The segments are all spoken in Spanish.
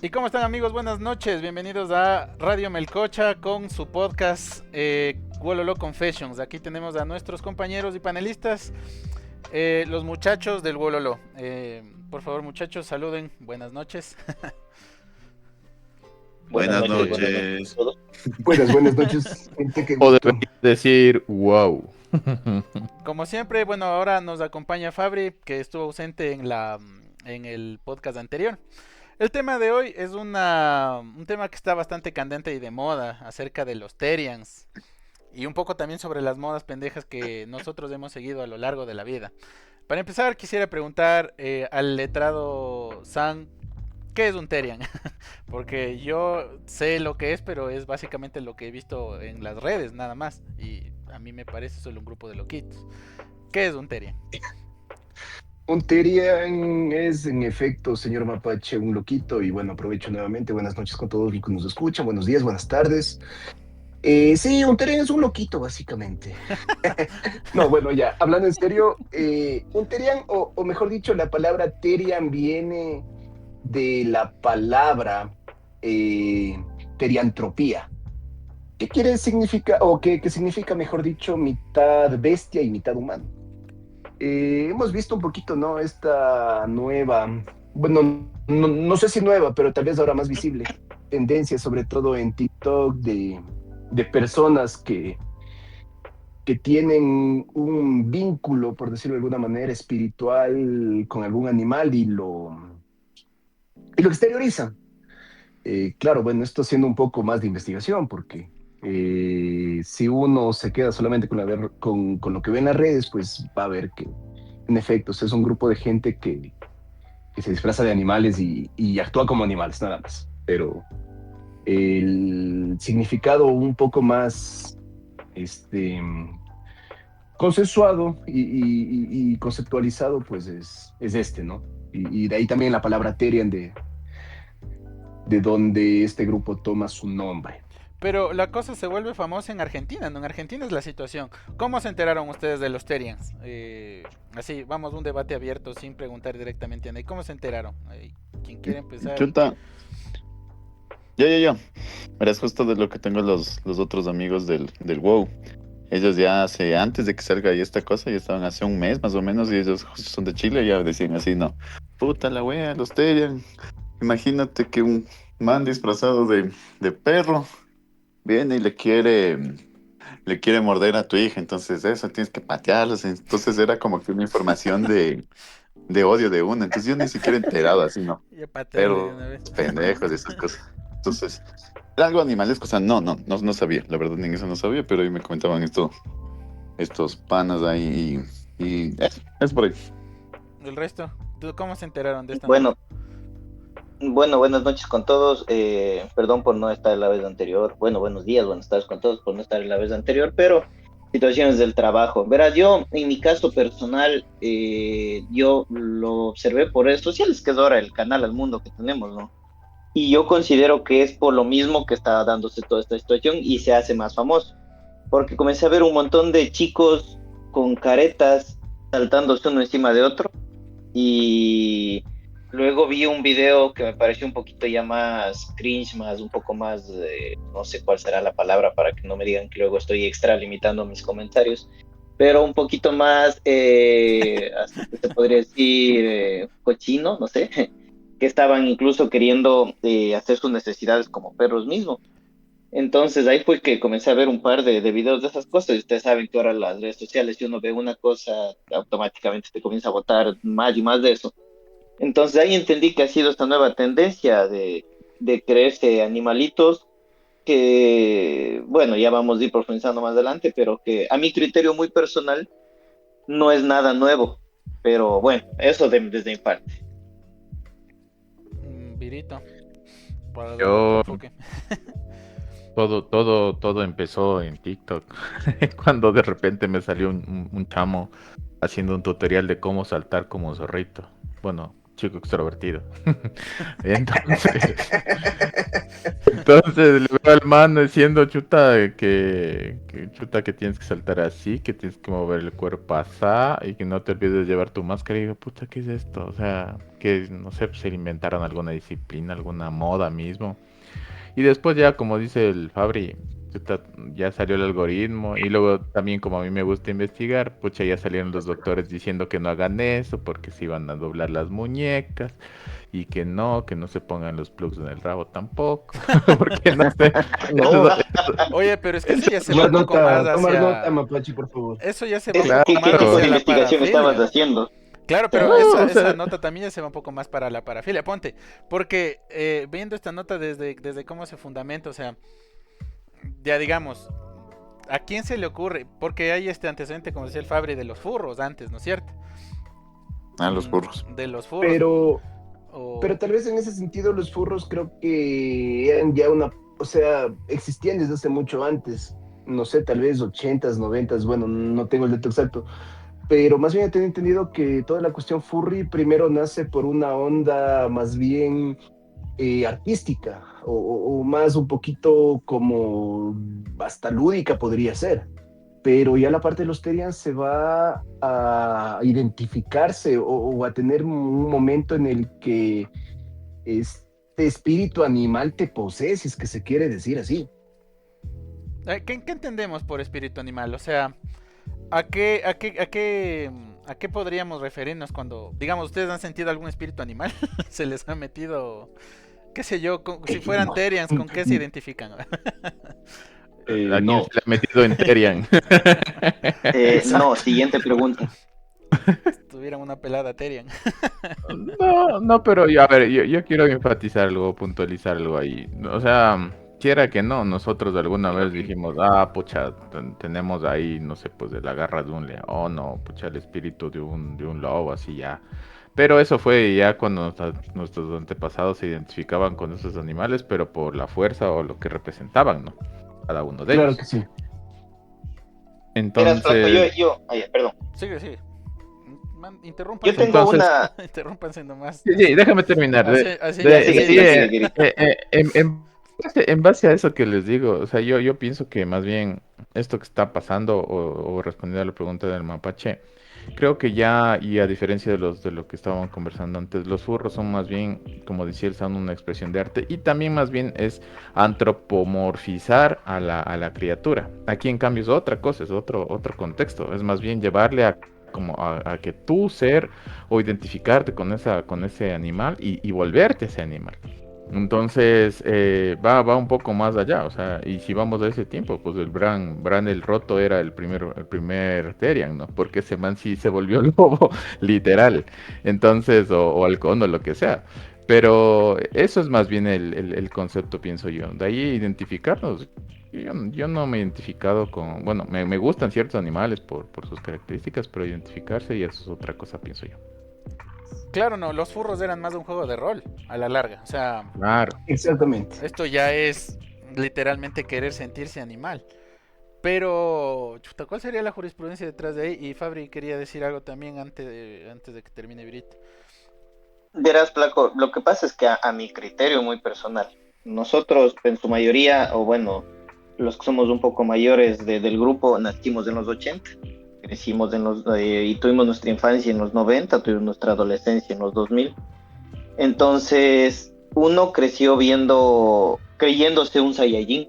¿Y cómo están amigos? Buenas noches, bienvenidos a Radio Melcocha con su podcast Wololo Confessions. Aquí tenemos a nuestros compañeros y panelistas, los muchachos del Wololo. Por favor muchachos, saluden, buenas noches. Buenas Buenas noches, buenas noches a noches. todos. Buenas noches, gente, qué O gusto. debería decir wow. Como siempre, bueno, ahora nos acompaña Fabri, que estuvo ausente en el podcast anterior. El tema de hoy es un tema que está bastante candente y de moda, acerca de los Terians. Y un poco también sobre las modas pendejas que nosotros hemos seguido a lo largo de la vida. Para empezar, quisiera preguntar al letrado San, ¿qué es un Terian? Porque yo sé lo que es, pero es básicamente lo que he visto en las redes, nada más. Y a mí me parece solo un grupo de loquitos. ¿Qué es un Terian? Un Terian es, en efecto, señor Mapache, un loquito. Y bueno, aprovecho nuevamente. Buenas noches con todos los que nos escuchan. Buenos días, buenas tardes. Sí, un Terian es un loquito, básicamente. No, bueno, ya, hablando en serio, un Terian, o mejor dicho, la palabra Terian viene de la palabra teriantropía. ¿Qué quiere significar, o qué significa, mejor dicho, mitad bestia y mitad humano? Hemos visto un poquito, ¿no? Esta nueva, bueno, no sé si nueva, pero tal vez ahora más visible, tendencia, sobre todo en TikTok, de personas que tienen un vínculo, por decirlo de alguna manera, espiritual con algún animal y lo exteriorizan. Claro, bueno, esto haciendo un poco más de investigación, porque si uno se queda solamente con lo que ve en las redes, pues va a ver que, en efecto, es un grupo de gente que se disfraza de animales y actúa como animales, nada más. Pero el significado un poco más consensuado y conceptualizado, pues es este, ¿no? Y de ahí también la palabra Terian de donde este grupo toma su nombre. Pero la cosa se vuelve famosa en Argentina, ¿no? En Argentina es la situación. ¿Cómo se enteraron ustedes de los Terians? Así, vamos, un debate abierto sin preguntar directamente a nadie. ¿Cómo se enteraron? ¿Quién quiere empezar? Chuta. Yo. Verás, justo de lo que tengo los otros amigos del WoW. Ellos ya antes de que salga ahí esta cosa, ya estaban hace un mes más o menos, y ellos justo son de Chile y ya decían así, no. Puta la wea, los Terian. Imagínate que un man disfrazado de perro viene y le quiere morder a tu hija, entonces eso tienes que patearlos. Entonces era como que una información de odio de una, entonces yo ni siquiera enterado así, ¿no? Ya patearle de Pero una vez. pendejos y esas cosas. Entonces, era algo animalesco, o sea, no sabía, la verdad ni eso no sabía, pero ahí me comentaban estos panas ahí y eso, es por ahí. El resto, ¿cómo se enteraron de esta nota? Bueno, bueno, buenas noches con todos. Perdón por no estar la vez anterior. Bueno, buenos días, buenas tardes con todos por no estar en la vez anterior, pero situaciones del trabajo. Verás, yo en mi caso personal, yo lo observé por redes sociales, que es ahora el canal al mundo que tenemos, ¿no? Y yo considero que es por lo mismo que está dándose toda esta situación y se hace más famoso, porque comencé a ver un montón de chicos con caretas saltándose uno encima de otro y luego vi un video que me pareció un poquito ya más cringe, más un poco más, no sé cuál será la palabra para que no me digan que luego estoy extralimitando mis comentarios, pero un poquito más, hasta que se podría decir, cochino, no sé, que estaban incluso queriendo hacer sus necesidades como perros mismos. Entonces ahí fue que comencé a ver un par de videos de esas cosas y ustedes saben que ahora las redes sociales, si uno ve una cosa, automáticamente te comienza a botar más y más de eso. Entonces ahí entendí que ha sido esta nueva tendencia de creerse animalitos que, bueno, ya vamos a ir profundizando más adelante, pero que a mi criterio muy personal no es nada nuevo. Pero bueno, eso desde mi parte. Virito, para dar otro Yo, enfoque. todo empezó en TikTok, cuando de repente me salió un chamo haciendo un tutorial de cómo saltar como zorrito. Bueno, chico extrovertido. Entonces, Entonces le veo al mano diciendo chuta que tienes que saltar así, que tienes que mover el cuerpo así y que no te olvides de llevar tu máscara. Y digo, puta, ¿qué es esto? O sea, que no sé, pues se inventaron alguna disciplina, alguna moda mismo. Y después ya, como dice el Fabri, chuta, ya salió el algoritmo. Y luego también como a mí me gusta investigar, pucha, ya salieron los doctores diciendo que no hagan eso porque se iban a doblar las muñecas. Y que no se pongan los plugs en el rabo tampoco. Porque no sé. No, Oye, pero es que eso ya se va Tomar un poco más nota, tomar nota, hacia... Mapachi, por favor. Eso ya se va un eso, poco ¿qué, más qué tipo hacia de la investigación estabas parafilia. haciendo? Claro, pero No, esa, o sea, esa nota también ya se va un poco más para la parafilia. Ponte, porque viendo esta nota desde cómo se fundamenta, o sea, ya digamos, ¿a quién se le ocurre? Porque hay este antecedente, como decía el Fabri, de los furros antes, ¿no es cierto? Los burros. De los furros. Pero O... tal vez en ese sentido los furros creo que eran ya o sea, existían desde hace mucho antes. No sé, tal vez 80s, 90s, bueno, no tengo el dato exacto. Pero más bien tengo entendido que toda la cuestión furry primero nace por una onda más bien artística o más un poquito como hasta lúdica podría ser. Pero ya la parte de los Terians se va a identificarse o a tener un momento en el que este espíritu animal te posee, si es que se quiere decir así. ¿Qué entendemos por espíritu animal? O sea, ¿a qué podríamos referirnos cuando, digamos, ustedes han sentido algún espíritu animal? Se les ha metido, qué sé yo, si fueran Terians, ¿con qué se identifican? ¿a quién No, se le ha metido en Terian? No, exacto. siguiente pregunta. Tuvieran una pelada Terian. No, no, pero a ver, yo quiero enfatizar algo, puntualizar algo ahí. O sea, quiera que no, nosotros alguna vez dijimos, pucha, tenemos ahí, no sé, pues de la garra de un león, no, pucha, el espíritu de un lobo, así ya. Pero eso fue ya cuando nuestros antepasados se identificaban con esos animales, pero por la fuerza o lo que representaban, ¿no? Cada uno de Claro ellos. que sí. Verás, Flaco, Entonces, perdón. Sigue. Yo Interrúmpanse tengo nomás. entonces, una, Interrúmpanse nomás. sí, sí, déjame terminar. Así ya ya, sigue, sí, Sí, sigue, sigue, Gary. en base a eso que les digo, o sea, yo pienso que más bien esto que está pasando, o respondiendo a la pregunta del mapache, creo que ya, y a diferencia de lo que estábamos conversando antes, los furros son más bien, como decía el son una expresión de arte, y también más bien es antropomorfizar a la criatura. Aquí en cambio es otra cosa, es otro contexto, es más bien llevarle a que tú ser o identificarte con ese animal y volverte ese animal. Entonces va un poco más allá, o sea, y si vamos a ese tiempo, pues el Bran el Roto era el primer Therian, ¿no? Porque ese man sí se volvió lobo, literal. Entonces, o halcón o lo que sea. Pero eso es más bien el concepto, pienso yo. De ahí identificarnos. Yo no me he identificado con, bueno, me gustan ciertos animales por sus características, pero identificarse y eso es otra cosa, pienso yo. claro, no, los furros eran más de un juego de rol, a la larga. O sea, Claro. Exactamente. esto ya es literalmente querer sentirse animal. Pero, chuta, ¿cuál sería la jurisprudencia detrás de ahí? Y Fabri quería decir algo también antes de que termine Virito. Verás, Flaco, lo que pasa es que a mi criterio muy personal, nosotros en su mayoría, o bueno, los que somos un poco mayores del grupo, nacimos en los 80, crecimos y tuvimos nuestra infancia en los 90, tuvimos nuestra adolescencia en los 2000. Entonces, uno creció creyéndose un Saiyajin.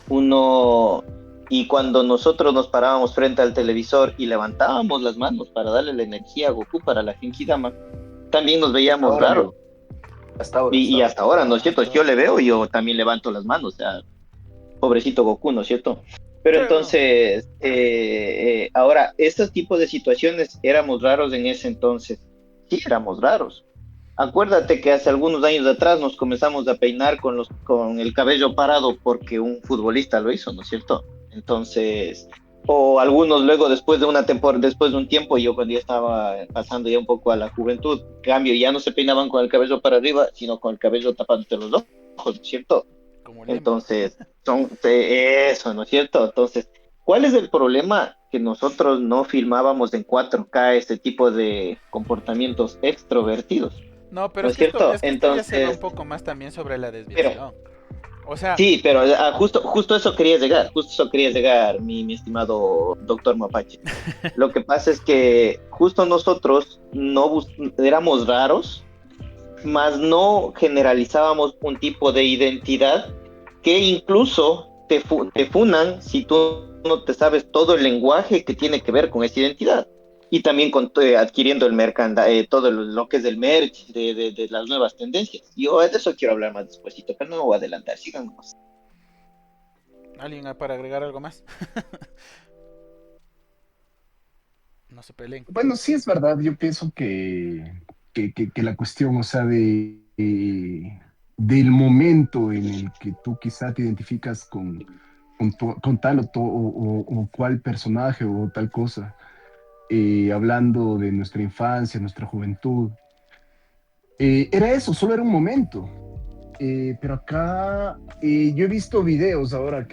Uno, y cuando nosotros nos parábamos frente al televisor y levantábamos las manos para darle la energía a Goku para la Genkidama, también nos veíamos Ahora, raro. hasta ahora. Y hasta ahora, ¿no es cierto? Si yo le veo, yo también levanto las manos, o sea, pobrecito Goku, ¿no es cierto? Pero Claro. entonces, ahora, estos tipos de situaciones éramos raros en ese entonces. Sí, éramos raros. Acuérdate que hace algunos años atrás nos comenzamos a peinar con el cabello parado porque un futbolista lo hizo, ¿no es cierto? Entonces, o algunos luego después de una temporada, después de un tiempo, yo cuando ya estaba pasando ya un poco a la juventud, cambio, ya no se peinaban con el cabello para arriba, sino con el cabello tapándote los ojos, ¿no es cierto? Como Lemmy. Entonces, eso, ¿no es cierto? Entonces, ¿cuál es el problema? Que nosotros no filmábamos en 4K este tipo de comportamientos extrovertidos, No, pero ¿no es cierto? es que esto ya se va un Entonces, poco más también sobre la pero, desviación. O sea, Sí, pero justo eso quería llegar, mi estimado doctor Mapache. Lo que pasa es que justo nosotros éramos raros, mas no generalizábamos un tipo de identidad que incluso te funan si tú no te sabes todo el lenguaje que tiene que ver con esa identidad. Y también adquiriendo todo lo que es el merch, de las nuevas tendencias. Yo de eso quiero hablar más despuesito, pero no me voy a adelantar, sigamos. ¿alguien para agregar algo más? No se peleen. Bueno, sí es verdad, yo pienso que la cuestión, o sea, del momento en el que tú quizá te identificas con tal o cual personaje o tal cosa, hablando de nuestra infancia, nuestra juventud, era eso, solo era un momento. Pero acá yo he visto videos ahora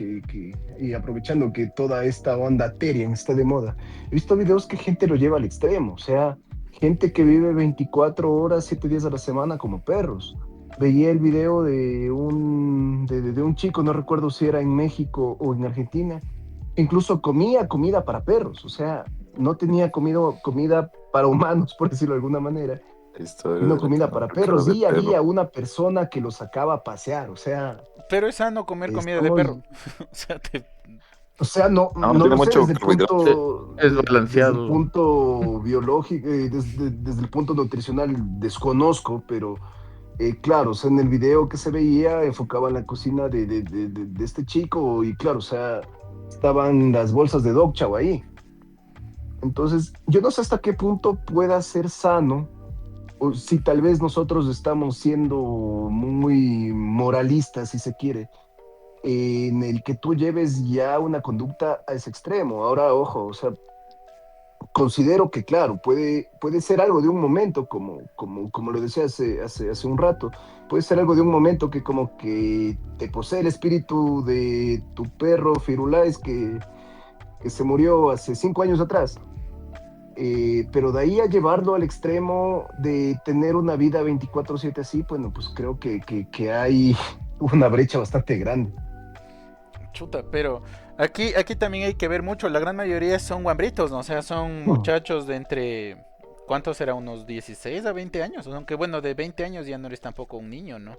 y aprovechando que toda esta onda Terian está de moda, he visto videos que gente lo lleva al extremo, o sea, gente que vive 24 horas, 7 días a la semana como perros. Veía el video de un chico, no recuerdo si era en México o en Argentina, que incluso comía comida para perros, o sea, no tenía comida para humanos, por decirlo de alguna manera, Historia sino de la que comida no para recuerdo perros. de Día a perro. día una persona que lo sacaba a pasear, o sea, Pero es sano comer comida de estamos, perro. O sea, o sea, no, No, no no tiene lo sé mucho carbohidrato. Es desde el balanceado. punto biológico, desde el punto nutricional desconozco, pero claro, o sea, en el video que se veía enfocaba en la cocina de este chico y claro, o sea, estaban las bolsas de Dog Chow ahí. Entonces, yo no sé hasta qué punto pueda ser sano o si tal vez nosotros estamos siendo muy moralistas, si se quiere, en el que tú lleves ya una conducta a ese extremo. Ahora, ojo, o sea, considero que, claro, puede ser algo de un momento, como lo decía hace un rato, puede ser algo de un momento que como que te posee el espíritu de tu perro Firulais que se murió hace 5 años atrás. Pero de ahí a llevarlo al extremo de tener una vida 24/7 así, bueno, pues creo que hay una brecha bastante grande. chuta, pero aquí también hay que ver mucho. La gran mayoría son guambritos, ¿no? O sea, son Mm. muchachos de entre. ¿Cuántos será? Unos 16 a 20 años. Aunque bueno, de 20 años ya no eres tampoco un niño, ¿no?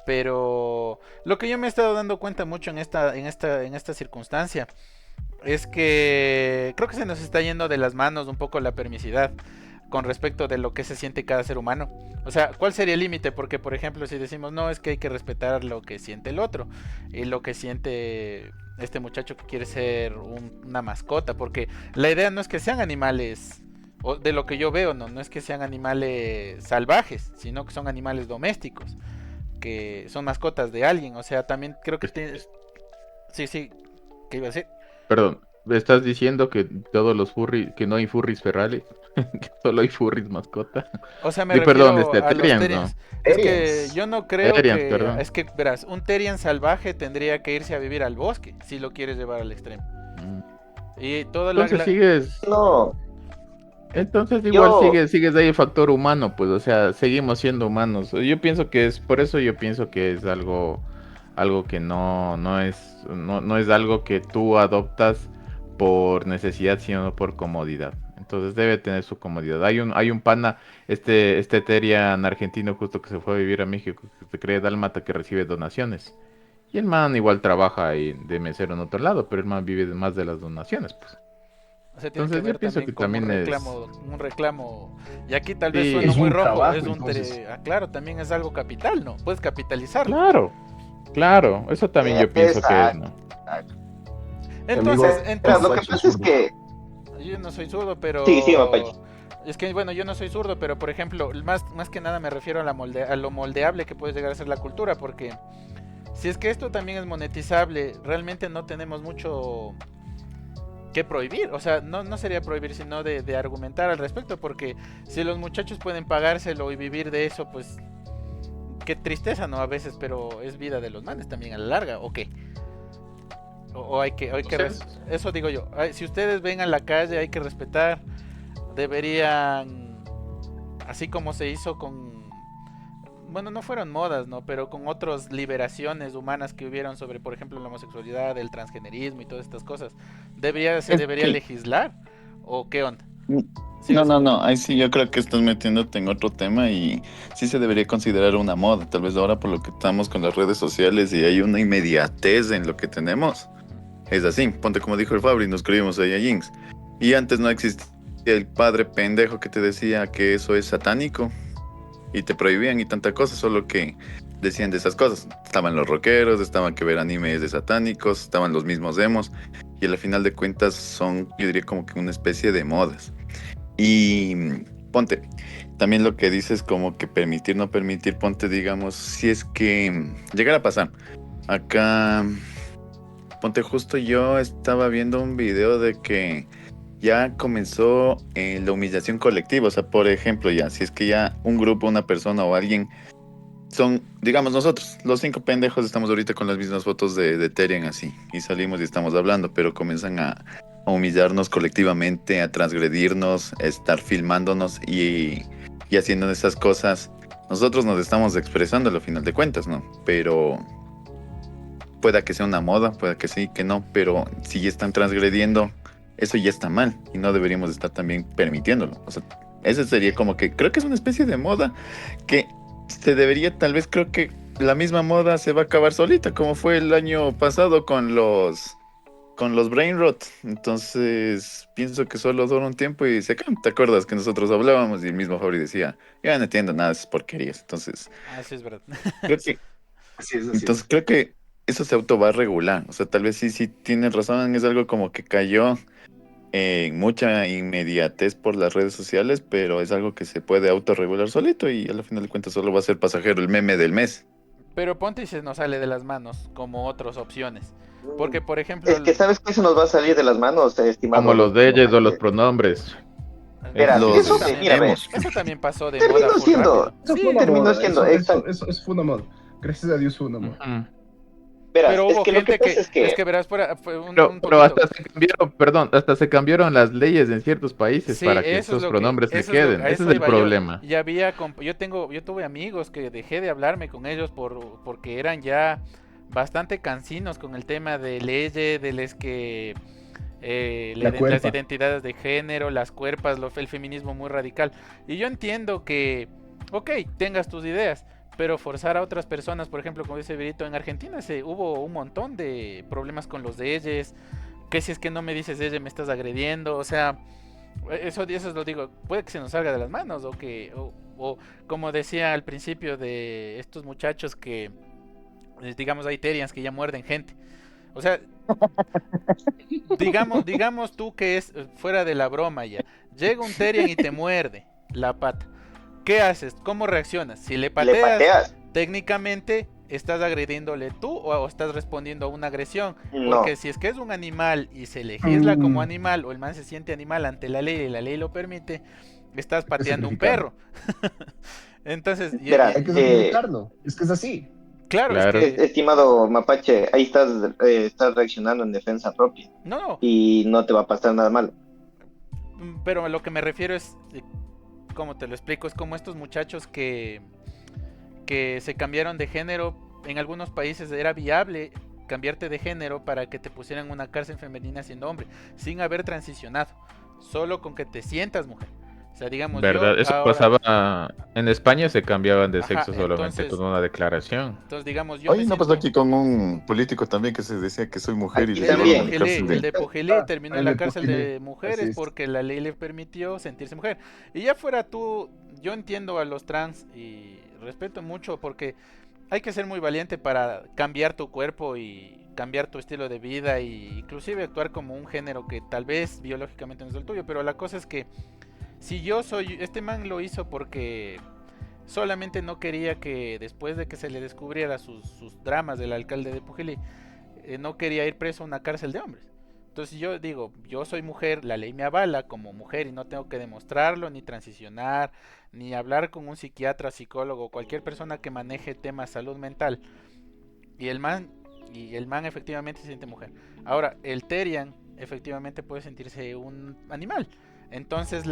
Pero lo que yo me he estado dando cuenta mucho en esta circunstancia es que creo que se nos está yendo de las manos un poco la permisidad con respecto de lo que se siente cada ser humano. O sea, ¿cuál sería el límite? Porque, por ejemplo, si decimos, no, es que hay que respetar lo que siente el otro y lo que siente este muchacho que quiere ser una mascota, porque la idea no es que sean animales, o de lo que yo veo, no es que sean animales salvajes, sino que son animales domésticos, que son mascotas de alguien. O sea, también creo que tienes. Sí, sí, ¿qué iba a decir? Perdón, ¿me estás diciendo que todos los furries, que no hay furries ferales? Que solo hay furries mascota. O sea, me Di perdón, refiero a los Terians, ¿no? Terians. Es que Aliens. yo no creo Terians, que. perdón. Es que, verás, un Terian salvaje tendría que irse a vivir al bosque si lo quieres llevar al extremo. Mm. Y toda Entonces sigues, No, entonces igual yo, sigues ahí el factor humano, pues, o sea, seguimos siendo humanos. Yo pienso que es, por eso yo pienso que es algo que no es algo que tú adoptas por necesidad, sino por comodidad. Entonces debe tener su comodidad. Hay un pana, este Terian argentino justo que se fue a vivir a México, que se cree dálmata que recibe donaciones. Y el man igual trabaja ahí de mesero en otro lado, pero el man vive más de las donaciones, pues. O sea, tiene que Entonces yo ver pienso también que como un también es... reclamo, un reclamo. Y aquí tal vez suena Sí, Es muy un rojo, trabajo, es un entonces. claro, también es algo capital, ¿no? Puedes capitalizarlo. claro, claro, eso también yo pienso que es, exacto. ¿no? Mi amigo Entonces, Lo que Mapache pasa es zurdo. que, yo no soy zurdo, sí, sí, Mapache. pero es que bueno, yo no soy zurdo, pero por ejemplo, más que nada me refiero a lo moldeable que puede llegar a ser la cultura, porque si es que esto también es monetizable, realmente no tenemos mucho que prohibir. O sea, no sería prohibir, sino de argumentar al respecto, porque si los muchachos pueden pagárselo y vivir de eso, pues qué tristeza, ¿no? A veces, pero es vida de los manes también a la larga, ¿o qué? O hay que eso digo yo. Si ustedes ven a la calle, hay que respetar. Deberían, así como se hizo con bueno, no fueron modas, ¿no? Pero con otras liberaciones humanas que hubieron sobre, por ejemplo, la homosexualidad, el transgenerismo y todas estas cosas. ¿Se Es debería que legislar? ¿O qué onda? no, Sigo sin no, no, entender. ahí sí yo creo que estás metiéndote en otro tema y sí se debería considerar una moda. Tal vez ahora por lo que estamos con las redes sociales y hay una inmediatez en lo que tenemos. Es así, ponte como dijo el Fabri, nos creímos ahí a Jinx. Y antes no existía el padre pendejo que te decía que eso es satánico y te prohibían y tanta cosa, solo que decían de esas cosas. Estaban los rockeros, estaban que ver animes de satánicos, estaban los mismos demos y al final de cuentas son, yo diría como que una especie de modas. Y ponte, también lo que dices como que permitir, no permitir, ponte digamos, si es que llegara a pasar. Acá, ponte justo yo estaba viendo un video de que ya comenzó la humillación colectiva. O sea, por ejemplo, ya, si es que ya un grupo, una persona o alguien son, digamos nosotros, los 5 pendejos estamos ahorita con las mismas fotos de Terian así, y salimos y estamos hablando, pero comienzan a humillarnos colectivamente, a transgredirnos, a estar filmándonos y haciendo esas cosas. Nosotros nos estamos expresando al final de cuentas, ¿no? Pero pueda que sea una moda, pueda que sí, que no, pero si ya están transgrediendo, eso ya está mal y no deberíamos estar también permitiéndolo. O sea, ese sería como que creo que es una especie de moda que se debería, tal vez creo que la misma moda se va a acabar solita, como fue el año pasado con los brain rot. Entonces, pienso que solo dura un tiempo y se acaban. ¿Te acuerdas que nosotros hablábamos y el mismo Fabri decía, ya no entiendo nada de esas porquerías? Entonces, Ah, sí, es verdad. creo Sí. que Así es, así entonces es. creo que eso se auto va a regular. O sea, tal vez sí, sí tienes razón, es algo como que cayó en mucha inmediatez por las redes sociales, pero es algo que se puede autorregular solito y al final de cuentas solo va a ser pasajero el meme del mes. Pero ponte y se nos sale de las manos, como otras opciones. Porque, por ejemplo, Es que sabes que eso nos va a salir de las manos, Como estimado los doctor leyes o los Mapache. pronombres. Verás, Eso Los mira, ve, eso también pasó de moda terminó full siendo, rápido. Eso fue Sí, una terminó moda, siendo, exacto. eso fue una moda. Gracias a Dios fue una moda. Ujú. Verás, pero es hubo que lo que gente pasa es que verás, fue un Pero poquito. hasta se cambiaron, perdón, hasta se cambiaron las leyes en ciertos países Sí, para que esos pronombres se queden. a Ese es eso el iba yo. problema. Y había, yo tuve amigos que dejé de hablarme con ellos porque eran ya bastante cansinos con el tema de leyes, de les que La las cuerpa. identidades de género, las cuerpas, el feminismo muy radical. Y yo entiendo que, ok, tengas tus ideas, pero forzar a otras personas, por ejemplo, como dice Virito, en Argentina hubo un montón de problemas con los leyes, que si es que no me dices ella me estás agrediendo, o sea, eso lo digo, puede que se nos salga de las manos, o como decía al principio de estos muchachos que, digamos, hay terians que ya muerden gente. O sea, digamos tú que es fuera de la broma ya. Llega un Terian y te muerde la pata. ¿Qué haces? ¿Cómo reaccionas? Si le le pateas, pateas. técnicamente estás agrediéndole tú o estás respondiendo a una agresión. No, Porque si es que es un animal y se legisla como Mm, animal o el man se siente animal ante la ley y la ley lo permite, estás hay que pateando un sacrificarlo. perro. Entonces, verás, Hay que sacrificarlo. Es que es así. claro, es Claro. que... estimado Mapache, ahí estás reaccionando en defensa propia No, no, y no te va a pasar nada malo. pero a lo que me refiero es, como te lo explico, es como estos muchachos que se cambiaron de género. En algunos países era viable cambiarte de género para que te pusieran una cárcel femenina siendo hombre, sin haber transicionado, solo con que te sientas mujer. O sea, digamos, yo ¿Verdad? Eso ahora, pasaba en España, se cambiaban de ajá, sexo solamente con una declaración. entonces digamos, yo me Oye, no pasó siento, aquí con un político también que se decía que soy mujer y Aquí le el de llevaron a también. la cárcel El de... de Pujilí terminó en El la de cárcel Pujilí. de Así mujeres es. porque la ley le permitió sentirse mujer. Y ya fuera tú, yo entiendo a los trans y respeto mucho porque hay que ser muy valiente para cambiar tu cuerpo y cambiar tu estilo de vida y inclusive actuar como un género que tal vez biológicamente no es el tuyo, pero la cosa es que si yo soy, este man lo hizo porque solamente no quería que después de que se le descubriera sus dramas del alcalde de Pujilí, no quería ir preso a una cárcel de hombres. Entonces yo digo, yo soy mujer, la ley me avala como mujer y no tengo que demostrarlo, ni transicionar, ni hablar con un psiquiatra, psicólogo, cualquier persona que maneje temas salud mental. Y el man efectivamente se siente mujer. Ahora, el Terian efectivamente puede sentirse un animal. Entonces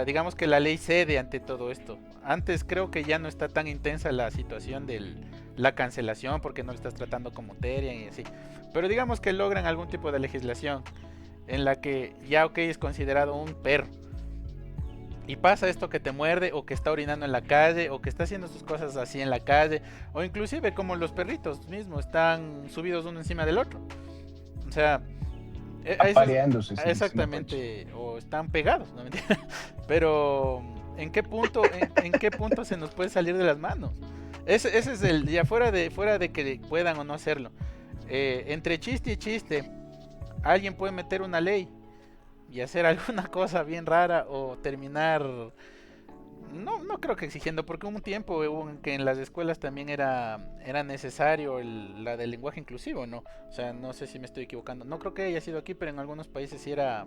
digamos que la ley cede ante todo esto. Antes creo que ya no está tan intensa la situación de la cancelación porque no lo estás tratando como Terian y así. Pero digamos que logran algún tipo de legislación en la que ya ok es considerado un perro. Y pasa esto que te muerde o que está orinando en la calle o que está haciendo sus cosas así en la calle. O inclusive como los perritos mismos están subidos uno encima del otro. O sea... Apareándose. Exactamente, o están pegados, no mentira. Pero ¿en qué punto se nos puede salir de las manos? Ese es el ya fuera de que puedan o no hacerlo. Entre chiste y chiste, alguien puede meter una ley y hacer alguna cosa bien rara o terminar no creo que exigiendo, porque hubo un tiempo en que en las escuelas también era necesario la del lenguaje inclusivo, ¿no? O sea, no sé si me estoy equivocando. No creo que haya sido aquí, pero en algunos países sí era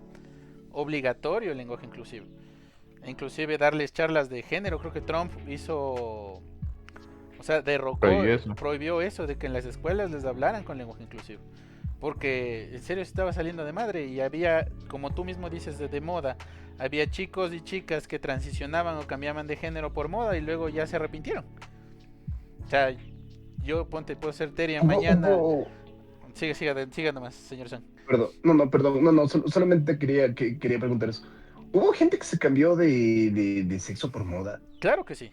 obligatorio el lenguaje inclusivo. E inclusive darles charlas de género. Creo que Trump hizo... O sea, prohibió eso de que en las escuelas les hablaran con lenguaje inclusivo. Porque en serio estaba saliendo de madre y había, como tú mismo dices, de moda. Había chicos y chicas que transicionaban o cambiaban de género por moda y luego ya se arrepintieron. O sea, yo puedo ser Terian mañana. Siga nomás, señor Son. Perdón, no, solamente quería preguntar eso. ¿Hubo gente que se cambió de sexo por moda? Claro que sí.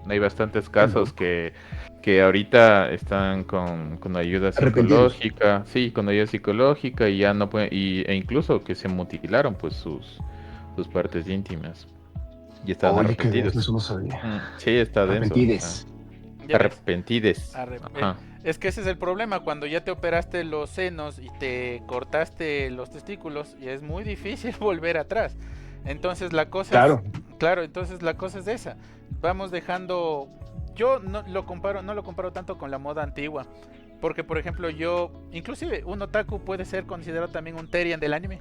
Hay bastantes casos que ahorita están con ayuda psicológica, sí, con ayuda psicológica y ya no pueden, e incluso que se mutilaron pues sus partes íntimas y están arrepentidos. Eso no sabía. Sí, está denso. Arrepentides. Es que ese es el problema, cuando ya te operaste los senos y te cortaste los testículos, y es muy difícil volver atrás. Entonces la cosa entonces la cosa es esa. Vamos dejando, yo no lo comparo tanto con la moda antigua, porque por ejemplo inclusive un otaku puede ser considerado también un Terian del anime.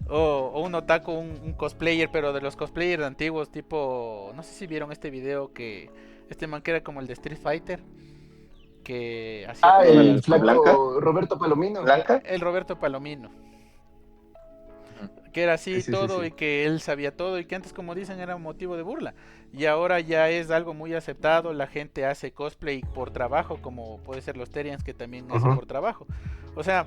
o un otaku, un cosplayer, pero de los cosplayers antiguos, tipo, no sé si vieron este video que este man que era como el de Street Fighter, que hacía el flaco Roberto Palomino. ¿Blanca? El Roberto Palomino, que era así sí. Y que él sabía todo y que antes, como dicen, era un motivo de burla y ahora ya es algo muy aceptado. La gente hace cosplay por trabajo, como puede ser los Terians que también hacen por trabajo. O sea,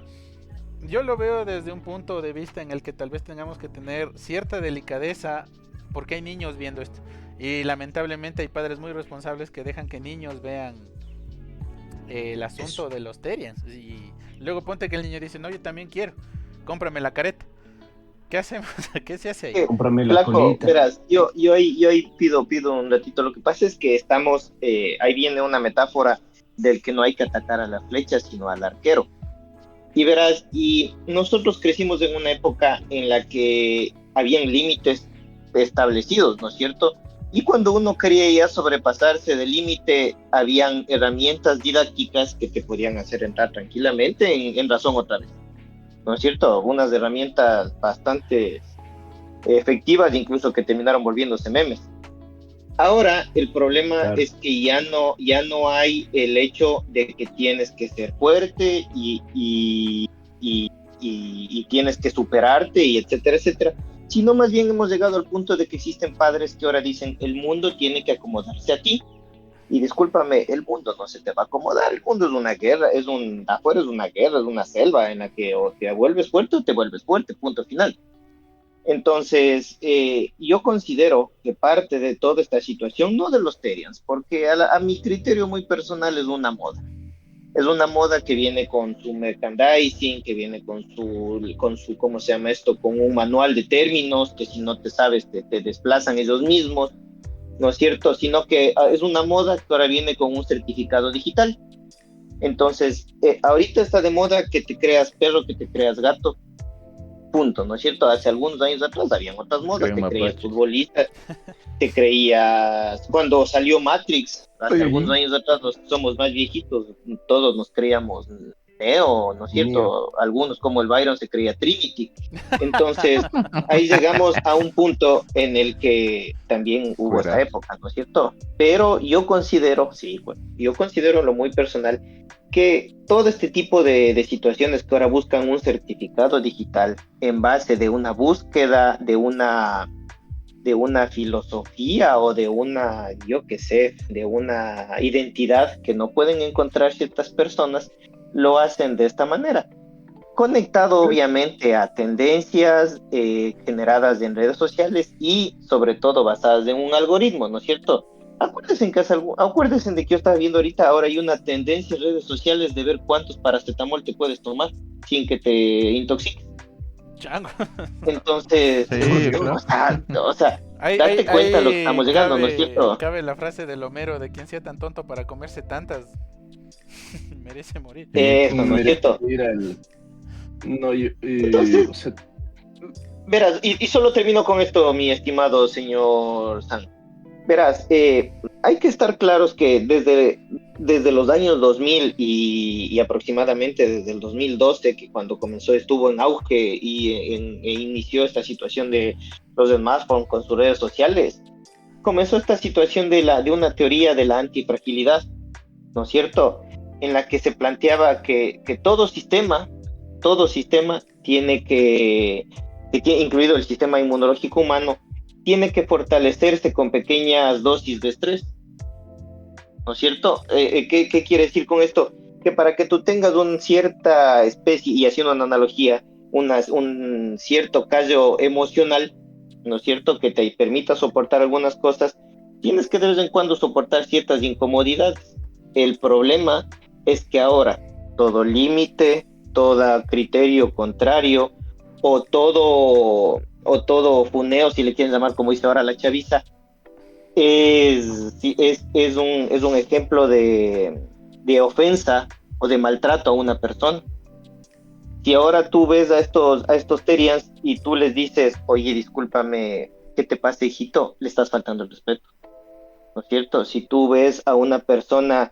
yo lo veo desde un punto de vista en el que tal vez tengamos que tener cierta delicadeza, porque hay niños viendo esto y lamentablemente hay padres muy responsables que dejan que niños vean el asunto de los Terians y luego ponte que el niño dice, no, yo también quiero, cómprame la careta. ¿Qué hacemos? ¿Qué se hace ahí? Cómprame la colita. Verás, yo ahí pido un ratito. Lo que pasa es que estamos, ahí viene una metáfora del que no hay que atacar a la flecha, sino al arquero. Y verás, y nosotros crecimos en una época en la que habían límites establecidos, ¿no es cierto? Y cuando uno quería ya sobrepasarse del límite, habían herramientas didácticas que te podían hacer entrar tranquilamente en razón otra vez, ¿no es cierto? Unas herramientas bastante efectivas, incluso que terminaron volviéndose memes. Ahora el problema es que ya no hay el hecho de que tienes que ser fuerte y tienes que superarte y etcétera, etcétera, sino más bien hemos llegado al punto de que existen padres que ahora dicen el mundo tiene que acomodarse a ti. Y discúlpame, el mundo no se te va a acomodar, el mundo es una guerra, afuera es una guerra, es una selva en la que o te vuelves fuerte o te vuelves fuerte, punto final. Entonces, yo considero que parte de toda esta situación, no de los Terians, porque a mi criterio muy personal es una moda. Es una moda que viene con su merchandising, que viene con su ¿cómo se llama esto? Con un manual de términos, que si no te sabes te desplazan ellos mismos, ¿no es cierto? Sino que es una moda que ahora viene con un certificado digital. Entonces, ahorita está de moda que te creas perro, que te creas gato, punto, ¿no es cierto? Hace algunos años atrás habían otras modas, te creías futbolista, te creías, cuando salió Matrix, hace algunos años atrás, los que somos más viejitos, todos nos creíamos Neo, ¿no es cierto? Algunos como el Byron se creía Trinity. Entonces, ahí llegamos a un punto en el que también hubo esa época, ¿no es cierto? Pero yo considero lo muy personal, que todo este tipo de situaciones que ahora buscan un certificado digital en base de una búsqueda, de una filosofía o de una, yo qué sé, de una identidad que no pueden encontrar ciertas personas, lo hacen de esta manera. Conectado obviamente a tendencias generadas en redes sociales y sobre todo basadas en un algoritmo, ¿no es cierto? Acuérdense de que yo estaba viendo ahorita, ahora hay una tendencia en redes sociales de ver cuántos paracetamol te puedes tomar sin que te intoxiques. Chango. Entonces, Sí, o sea, date cuenta a lo que Ahí estamos llegando, ¿no es cierto? cabe la frase del Homero de quien sea tan tonto para comerse tantas merece morir. sí. Eso, ¿no es Merece cierto? ir al... No, Entonces, o sea, verás, y solo termino con esto, mi estimado señor San. Verás, hay que estar claros que desde los años 2000 y aproximadamente desde el 2012, que cuando comenzó, estuvo en auge e inició esta situación de los smartphones con sus redes sociales, comenzó esta situación de una teoría de la antifragilidad, ¿no es cierto? En la que se planteaba que todo sistema tiene que tiene, incluido el sistema inmunológico humano, tiene que fortalecerse con pequeñas dosis de estrés, ¿no es cierto? ¿Qué quiere decir con esto? Que para que tú tengas una cierta especie, y haciendo una analogía, un cierto callo emocional, ¿no es cierto? Que te permita soportar algunas cosas, tienes que de vez en cuando soportar ciertas incomodidades. El problema es que ahora todo límite, todo criterio contrario, o todo funeo, si le quieren llamar como dice ahora la chaviza, sí, es un ejemplo de ofensa o de maltrato a una persona. Si ahora tú ves a estos Terians y tú les dices, oye, discúlpame, ¿qué te pasa, hijito? Le estás faltando el respeto, ¿no es cierto? Si tú ves a una persona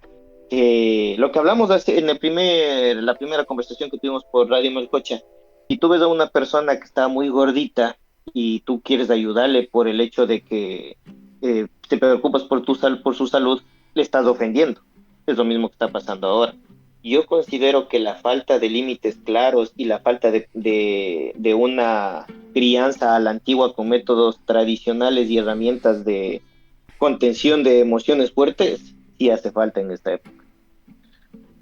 que, lo que hablamos en la primera conversación que tuvimos por Radio Melcocha, si tú ves a una persona que está muy gordita y tú quieres ayudarle por el hecho de que te preocupas por su salud, le estás ofendiendo. Es lo mismo que está pasando ahora. Yo considero que la falta de límites claros y la falta de una crianza a la antigua con métodos tradicionales y herramientas de contención de emociones fuertes sí hace falta en esta época.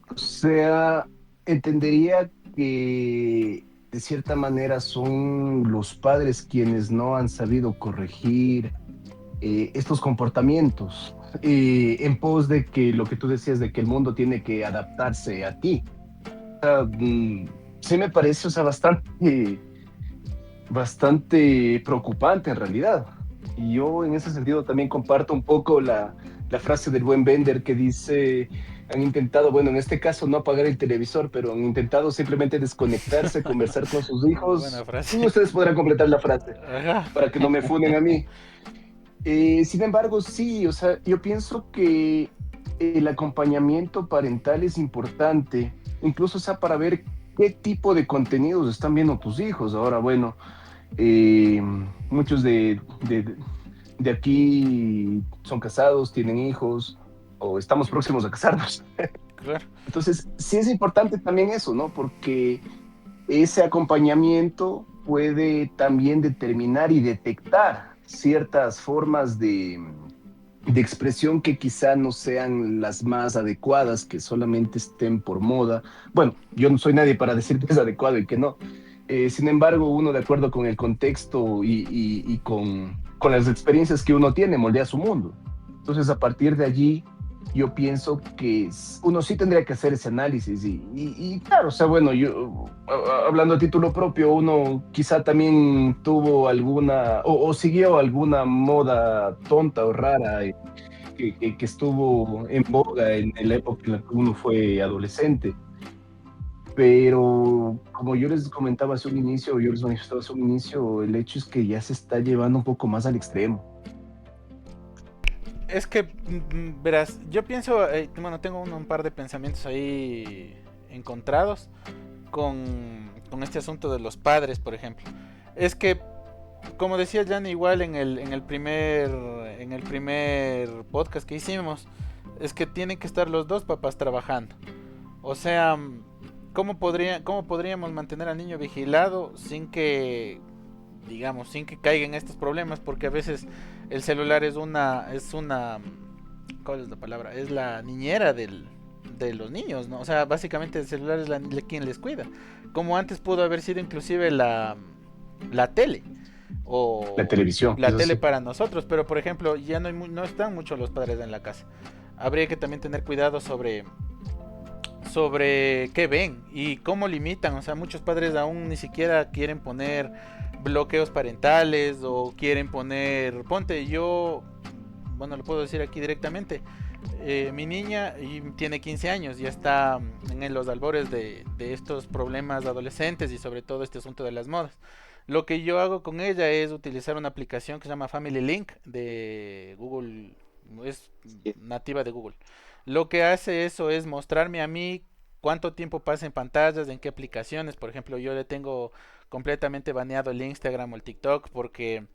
o sea, entendería que de cierta manera son los padres quienes no han sabido corregir estos comportamientos en pos de que lo que tú decías de que el mundo tiene que adaptarse a ti. Sí me parece, o sea, bastante preocupante en realidad. Y yo en ese sentido también comparto un poco la frase del buen Bender que dice, han intentado, bueno, en este caso no apagar el televisor, pero han intentado simplemente desconectarse, conversar con sus Buena hijos. Y frase. ustedes podrán completar la frase Ajá. para que no me funen a mí. Sin embargo, sí, o sea, yo pienso que el acompañamiento parental es importante, incluso, o sea, para ver qué tipo de contenidos están viendo tus hijos. Ahora, bueno, eh, muchos de aquí son casados, tienen hijos o estamos próximos a casarnos. Claro. Entonces, sí es importante también eso, ¿no? Porque ese acompañamiento puede también determinar y detectar ciertas formas de expresión que quizá no sean las más adecuadas, que solamente estén por moda. Bueno, yo no soy nadie para decir que es adecuado y que no. Sin embargo, uno de acuerdo con el contexto y con las experiencias que uno tiene, moldea su mundo. Entonces, a partir de allí, yo pienso que uno sí tendría que hacer ese análisis y claro, o sea, bueno, yo hablando a título propio, uno quizá también tuvo alguna o siguió alguna moda tonta o rara que estuvo en boga en la época en la que uno fue adolescente. Pero como yo les comentaba hace un inicio, yo les manifestaba hace un inicio, el hecho es que ya se está llevando un poco más al extremo. Es que, verás, yo pienso, bueno, tengo un par de pensamientos ahí encontrados con este asunto de los padres, por ejemplo. Es que, como decía Jan, igual en el primer podcast que hicimos, es que tienen que estar los dos papás trabajando. O sea, cómo podríamos mantener al niño vigilado sin que, digamos, sin que caiga en estos problemas? Porque a veces el celular es una, ¿cuál es la palabra? Es la niñera de los niños, ¿no? O sea, básicamente el celular es quien les cuida. Como antes pudo haber sido inclusive la tele La o televisión, la eso tele sí. para nosotros, pero por ejemplo ya no están muchos los padres en la casa. Habría que también tener cuidado sobre qué ven y cómo limitan. O sea, muchos padres aún ni siquiera quieren poner bloqueos parentales o quieren poner, ponte yo, bueno, lo puedo decir aquí directamente. Mi niña tiene 15 años, ya está en los albores de estos problemas adolescentes y sobre todo este asunto de las modas. Lo que yo hago con ella es utilizar una aplicación que se llama Family Link de Google, es Sí. nativa de Google. Lo que hace eso es mostrarme a mí cuánto tiempo pasa en pantallas, en qué aplicaciones. Por ejemplo, yo le tengo completamente baneado el Instagram o el TikTok porque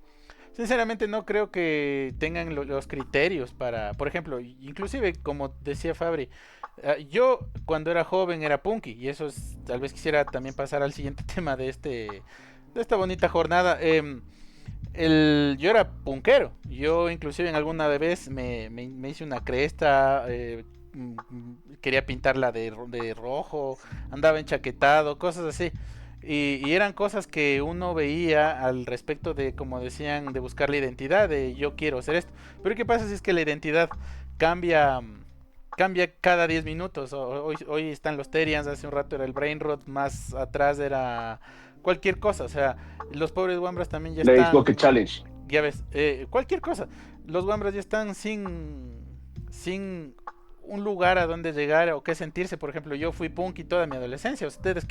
sinceramente no creo que tengan los criterios para, por ejemplo, inclusive como decía Fabri, yo cuando era joven era punky y eso es, tal vez quisiera también pasar al siguiente tema de esta bonita jornada. Yo era punkero, yo inclusive en alguna vez me hice una cresta, quería pintarla de rojo, andaba enchaquetado, cosas así. Y eran cosas que uno veía al respecto de, como decían, de buscar la identidad, de yo quiero ser esto. Pero ¿qué pasa si es que la identidad cambia, cambia cada 10 minutos? Hoy están los Terians, hace un rato era el Brainrot, más atrás era cualquier cosa. O sea, los pobres Wambras también ya La Xbox están, Challenge. ya ves, cualquier cosa. Los Wambras ya están sin un lugar a donde llegar o qué sentirse. Por ejemplo, yo fui punky toda mi adolescencia. ¿Ustedes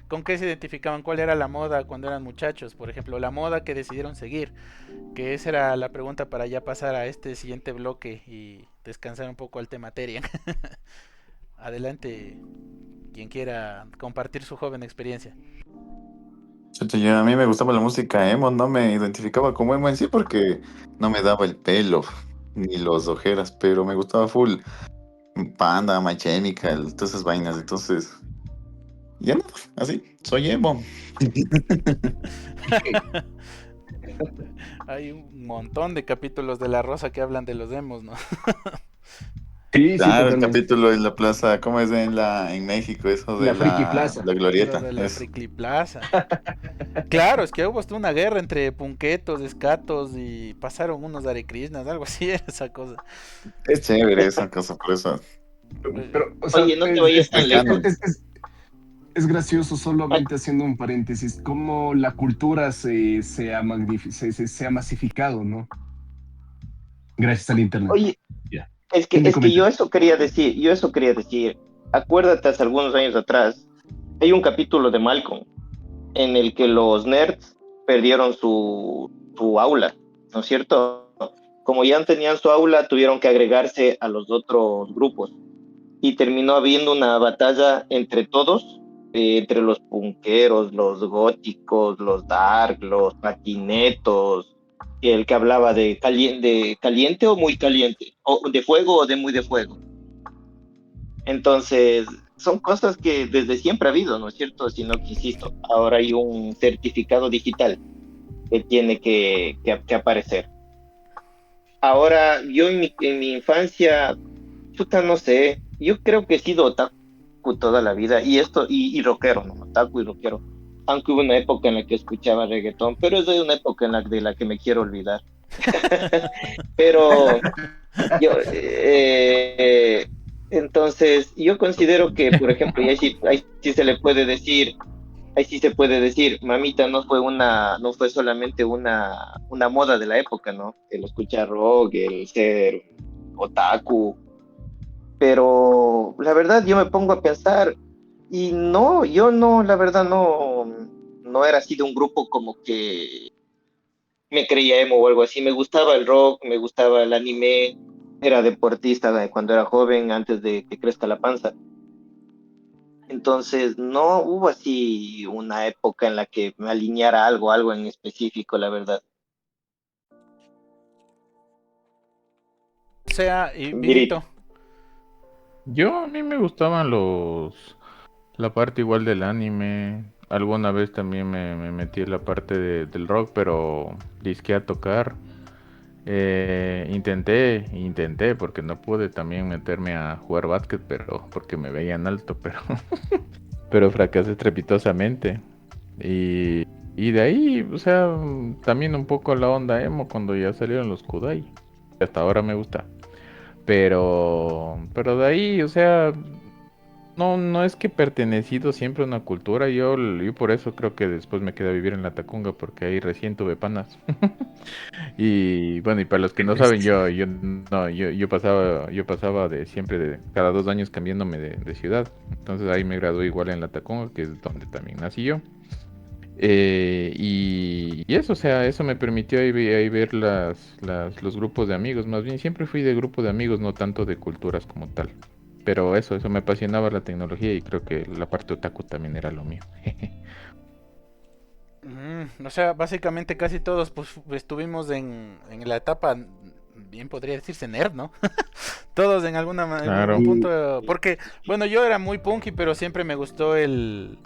con qué se identificaban? ¿Cuál era la moda cuando eran muchachos? Por ejemplo, la moda que decidieron seguir. Que esa era la pregunta para ya pasar a este siguiente bloque y descansar un poco al tema Terian. Adelante, quien quiera compartir su joven experiencia. Chuta, a mí me gustaba la música emo, no me identificaba como emo en sí porque no me daba el pelo ni los ojeras, pero me gustaba full Panda, My Chemical, todas esas vainas, entonces, ya no, así, soy emo. Hay un montón de capítulos de La Rosa que hablan de los emos, ¿no? Sí, sí, Claro, el totalmente. capítulo en la plaza, ¿cómo es en México? Eso de La Friki la Plaza. Lo glorieta, de la es Fricli Plaza. Claro, es que hubo hasta una guerra entre punquetos, escatos y pasaron unos Hare Krishnas, algo así era esa cosa. chévere esa cosa, por eso, Eh, Pero, o sea, Oye, no te vayas muy tan canon. lejos. es gracioso, Ay, solamente haciendo un paréntesis, cómo la cultura se ha masificado, ¿no? Gracias al Internet. oye, Ya. es que, ¿Quién te es que comenta? yo eso quería decir. Acuérdate, hace algunos años atrás, hay un capítulo de Malcolm en el que los nerds perdieron su aula, ¿no es cierto? Como ya tenían su aula, tuvieron que agregarse a los otros grupos y terminó habiendo una batalla entre todos, entre los punqueros, los góticos, los dark, los patinetos, el que hablaba de caliente o muy caliente, o de fuego o de muy de fuego. Entonces, son cosas que desde siempre ha habido, ¿no es cierto? Sino que, insisto, ahora hay un certificado digital que tiene que aparecer. Ahora, yo en mi infancia, puta, no sé, yo creo que he sido otaku toda la vida, y rockero, ¿no? Otaku y rockero. Aunque hubo una época en la que escuchaba reggaetón, pero es de una época de la que me quiero olvidar. Pero yo, entonces, yo considero que, por ejemplo, y ahí sí se le puede decir, ahí sí se puede decir, mamita no fue solamente una moda de la época, ¿no? El escuchar rock, el ser otaku, pero la verdad yo me pongo a pensar y no, yo no, la verdad no era así de un grupo como que me creía emo o algo así, me gustaba el rock, me gustaba el anime, era deportista cuando era joven, antes de que crezca la panza. Entonces, no hubo así una época en la que me alineara algo en específico, la verdad. o sea, y Virito. Virito, A mí me gustaban la parte igual del anime. Alguna vez también me metí en la parte del rock, pero disqué a tocar. Intenté, porque no pude también meterme a jugar básquet, pero porque me veían alto, pero fracasé estrepitosamente. Y de ahí, o sea, también un poco la onda emo cuando ya salieron los Kudai. Hasta ahora me gusta. Pero de ahí, o sea, no es que he pertenecido siempre a una cultura. Yo por eso creo que después me quedé a vivir en la Tacunga, porque ahí recién tuve panas. Y bueno, y para los que no saben, yo pasaba de siempre, de cada 2 años cambiándome de ciudad. Entonces ahí me gradué igual en la Tacunga, que es donde también nací yo. Y eso, o sea, eso me permitió ahí ver los grupos de amigos. Más bien, siempre fui de grupo de amigos, no tanto de culturas como tal. Pero eso me apasionaba la tecnología y creo que la parte otaku también era lo mío. O sea, básicamente casi todos pues estuvimos en la etapa, bien podría decirse nerd, ¿no? Todos en algún Claro. Y, punto, porque, bueno, yo era muy punky, pero siempre me gustó el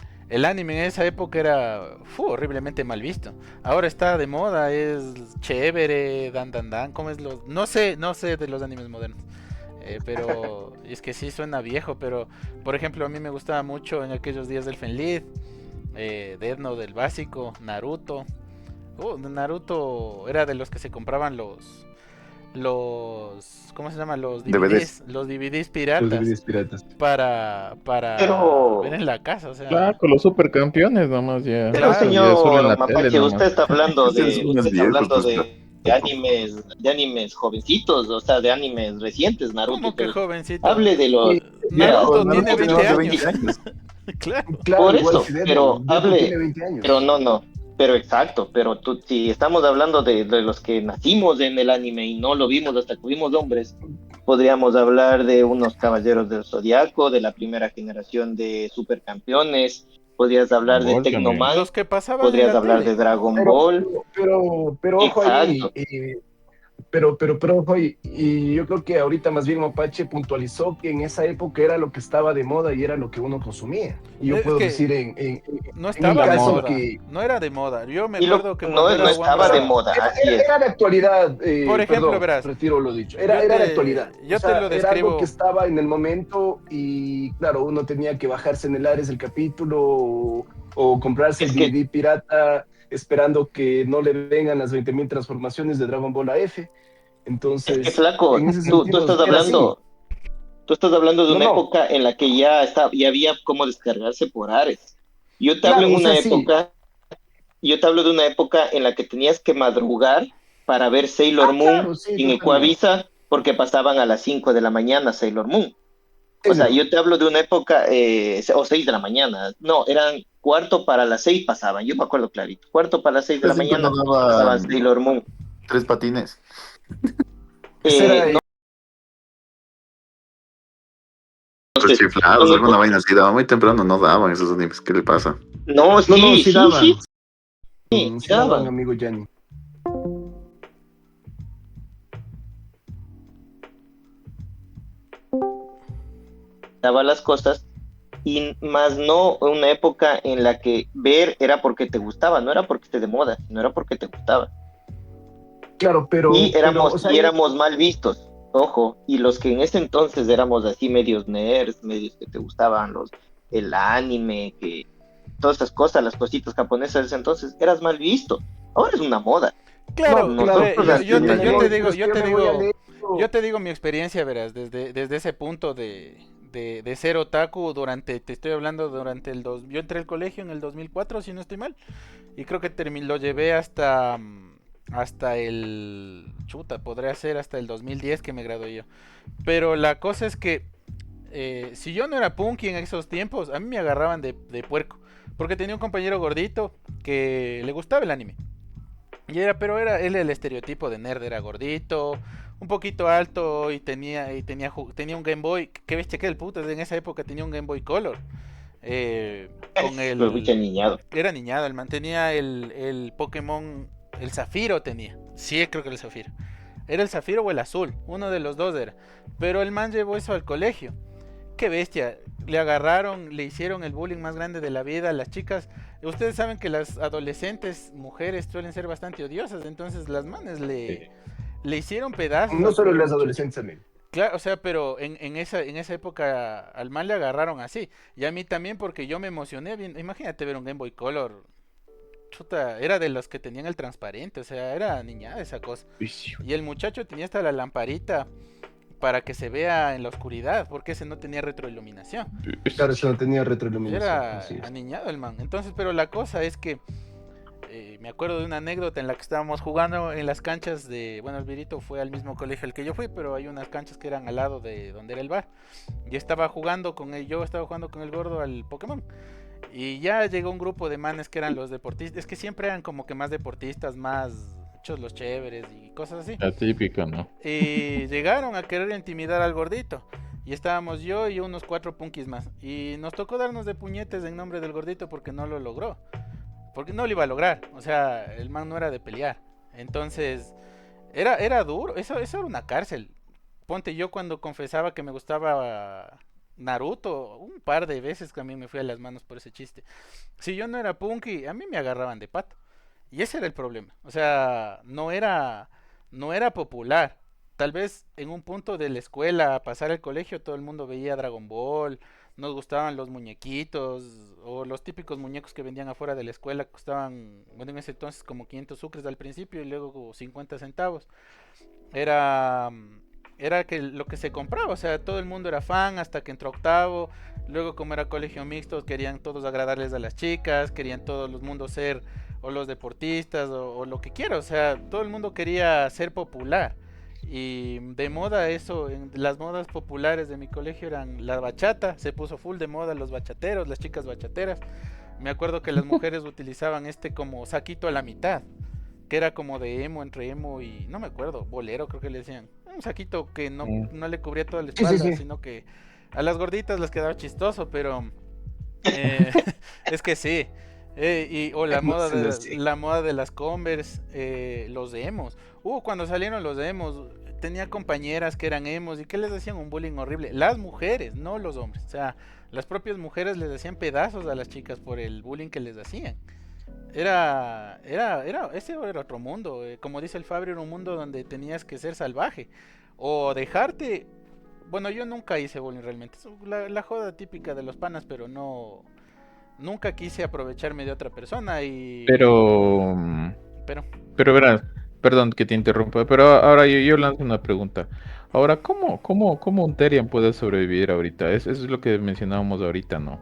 anime. En esa época era horriblemente mal visto. Ahora está de moda, es chévere, dan, ¿cómo es lo? No sé de los animes modernos. Pero es que sí suena viejo, pero por ejemplo a mí me gustaba mucho en aquellos días del Fenlid, Death Note del básico, Naruto. Naruto era de los que se compraban ¿cómo se llama? Los DVDs. DVDs los piratas DVDs piratas. para ver Pero, en la casa, o sea, Claro, con los supercampeones nomás pero claro. ya solo en señor la tele Mapache, nomás. Ustedes son unos usted está viejos, hablando pues. de animes jovencitos, o sea, de animes recientes, Naruto y ¿Cómo que todo eso. jovencito? Hable de los, Y, verás, Viejo, Naruto tiene Naruto tiene 20 más de años. 20 años. Claro. claro, por igual eso, que Death Note. pero Death Note tiene hable, 20 pero años. no, pero exacto, pero tú, si estamos hablando de los que nacimos en el anime y no lo vimos hasta que fuimos hombres, podríamos hablar de unos Caballeros del Zodiaco, de la primera generación de supercampeones, podrías hablar de Ball también. Tecnoman, Los que pasaban en podrías la hablar tele. de Dragon Pero, Ball, pero ojo ahí, exacto. pero ojo ahí, y yo creo que ahorita más bien Mapache puntualizó que en esa época era lo que estaba de moda y era lo que uno consumía. Y yo Es puedo que decir no en mi estaba La de caso moda. moda, que no era de moda. Yo me Y acuerdo que cuando no era o estaba de sea, Wamba, moda, así es. era de actualidad, por ejemplo, perdón, verás, retiro lo dicho, yo era de te, actualidad. O yo te sea, lo era algo que describo. estaba en el momento y claro, uno tenía que bajarse en el Ares el capítulo o comprarse el Es que, DVD pirata esperando que no le vengan las 20.000 transformaciones de Dragon Ball AF. es que Entonces, flaco, en ese tú sentido, era así. tú estás hablando de No, una no, época en la que ya había cómo descargarse por Ares. Yo te hablo claro, en o sea, una sí. época, yo te hablo de una época en la que tenías que madrugar para ver Sailor Ah, Moon claro, sí, en totalmente. Ecuavisa porque pasaban a las 5 de la mañana Sailor Moon. O sea, Sailor yo Moon. te hablo de una época, o 6 de la mañana. No, eran cuarto para las 6 pasaban. Yo me acuerdo clarito. Cuarto para las 6 de la De 5 no mañana pasaban daban Sailor Moon. 3 patines. Ese era, No, Los sé, chiflados, son alguna épocas. vaina así daba muy temprano, no daban esos animes. ¿Qué le pasa? No, no, no, sí, sí sí, sí, daban, sí, sí daban, daban. amigo Yanni. Daban las cosas y más no una época en la que ver era porque te gustaba, no era porque esté de moda, no era porque te gustaba. Claro, o sea, Y éramos mal vistos, ojo, y los que en ese entonces éramos así medios nerds, medios que te gustaban el anime, que todas esas cosas, las cositas japonesas de ese entonces, eras mal visto. Ahora es una moda. no, Claro, claro, Nosotros pero es yo que yo te, así me yo te voy, digo, pero es que yo yo te me voy al digo, yo hecho. te digo mi experiencia, verás, desde ese punto de ser otaku te estoy hablando durante yo entré al colegio en el 2004, si no estoy mal, y creo que lo llevé hasta podría ser hasta el 2010 que me gradué yo. Pero la cosa es que si yo no era punky en esos tiempos, a mí me agarraban de puerco, porque tenía un compañero gordito que le gustaba el anime. Pero era él el estereotipo de nerd, era gordito, un poquito alto y tenía un Game Boy, que ves que el puto en esa época tenía un Game Boy Color. Con es pues, el niñado. era niñado, el man tenía el Pokémon, el Zafiro tenía. Sí, creo que el Zafiro. Era el Zafiro o el azul, uno de los dos era. Pero el man llevó eso al colegio. qué bestia. Le agarraron, le hicieron el bullying más grande de la vida. Las chicas, ustedes saben que las adolescentes mujeres suelen ser bastante odiosas, entonces las manes Sí. le hicieron pedazos No al solo pobre las muchacho. adolescentes, amigo. Claro, o sea, pero en esa época al man le agarraron así. Y a mí también porque yo me emocioné bien. Imagínate ver un Game Boy Color. Chuta, era de los que tenían el transparente, o sea, era niñada esa cosa. Vicio. Y el muchacho tenía hasta la lamparita para que se vea en la oscuridad, porque ese no tenía retroiluminación. Claro, eso no tenía retroiluminación, Era así es. aniñado el man. Entonces, pero la cosa es que me acuerdo de una anécdota en la que estábamos jugando en las canchas de, bueno, el Virito fue al mismo colegio al que yo fui, pero hay unas canchas que eran al lado de donde era el bar. Y estaba jugando con él, yo estaba jugando con el gordo al Pokémon. Y ya llegó un grupo de manes que eran los deportistas, es que siempre eran como que más deportistas, más hechos los chéveres y cosas así. La típica, ¿no? Y llegaron a querer intimidar al gordito. Y estábamos yo y unos 4 punkis más. Y nos tocó darnos de puñetes en nombre del gordito porque no lo logró. Porque no lo iba a lograr. O sea, el man no era de pelear. Entonces, era duro. Eso era una cárcel. Ponte, yo cuando confesaba que me gustaba Naruto, un par de veces que a mí me fui a las manos por ese chiste. Si yo no era punky, a mí me agarraban de pato. Y ese era el problema. O sea, no era popular. Tal vez en un punto de la escuela, a pasar el colegio, todo el mundo veía Dragon Ball, nos gustaban los muñequitos, o los típicos muñecos que vendían afuera de la escuela, que costaban, bueno, en ese entonces como 500 sucres al principio y luego 50 centavos. Era, era que lo que se compraba, o sea, todo el mundo era fan hasta que entró octavo. Luego, como era colegio mixto, querían todos agradarles a las chicas, querían todos los mundos ser o los deportistas o lo que quiera, o sea, todo el mundo quería ser popular. Y de moda eso, en las modas populares de mi colegio eran la bachata, se puso full de moda los bachateros, las chicas bachateras. Me acuerdo que las mujeres utilizaban este como saquito a la mitad, que era como de emo, entre emo y no me acuerdo, bolero creo que le decían. Un saquito que no le cubría toda la Sí, sí, espalda, sí. sino que a las gorditas les quedaba chistoso, pero eh, es que sí. O No se lo sé. la moda de las Converse, los emos. Cuando salieron los emos, tenía compañeras que eran emos y que les hacían un bullying horrible. Las mujeres, no los hombres. O sea, las propias mujeres les hacían pedazos a las chicas por el bullying que les hacían. Ese era otro mundo. Como dice el Fabio, era un mundo donde tenías que ser salvaje. O dejarte. Bueno, yo nunca hice bullying realmente. Es la joda típica de los panas, pero no. Nunca quise aprovecharme de otra persona y. Pero, Pero. pero verás, perdón que te interrumpa, pero ahora yo lanzo una pregunta. Ahora, ¿cómo un Terian puede sobrevivir ahorita? Eso es lo que mencionábamos ahorita, ¿no?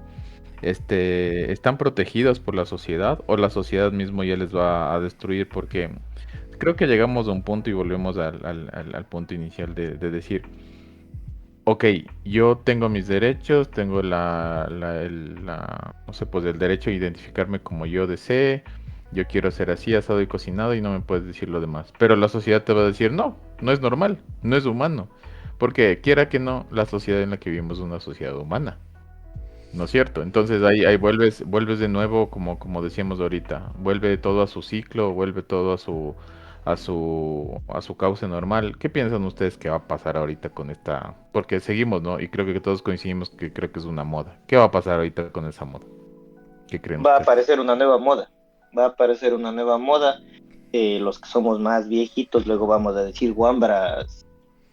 ¿Están protegidos por la sociedad o la sociedad mismo ya les va a destruir? Porque creo que llegamos a un punto y volvemos al punto inicial de decir, ok, yo tengo mis derechos, tengo no sé, pues el derecho a identificarme como yo desee, yo quiero ser así, asado y cocinado y no me puedes decir lo demás. Pero la sociedad te va a decir, no, no es normal, no es humano. Porque quiera que no, la sociedad en la que vivimos es una sociedad humana. ¿No es cierto? Entonces ahí vuelves de nuevo, como decíamos ahorita, vuelve todo a su ciclo, vuelve todo a su cauce normal. ¿Qué piensan ustedes que va a pasar ahorita con esta? Porque seguimos, ¿no? Y creo que todos coincidimos que creo que es una moda. ¿Qué va a pasar ahorita con esa moda? ¿Qué creen Va a ustedes? aparecer una nueva moda. Va a aparecer una nueva moda. Los que somos más viejitos, luego vamos a decir guambras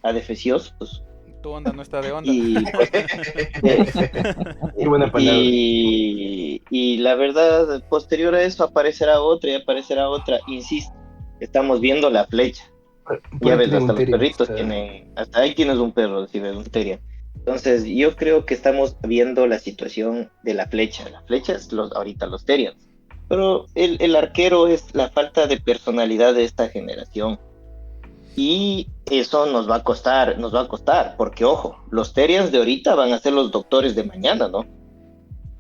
adefesiosos. Tu onda no está de onda. Y pues, Qué buena palabra. y la verdad, posterior a eso aparecerá otra y aparecerá otra. Insisto, estamos viendo la flecha. Ya ves, hasta los perritos tienen, hasta ahí tienes un perro, si ves un terrier. Entonces, yo creo que estamos viendo la situación de la flecha. La flecha es ahorita los terriers. Pero el arquero es la falta de personalidad de esta generación. Y eso nos va a costar, porque ojo, los Terians de ahorita van a ser los doctores de mañana, ¿no?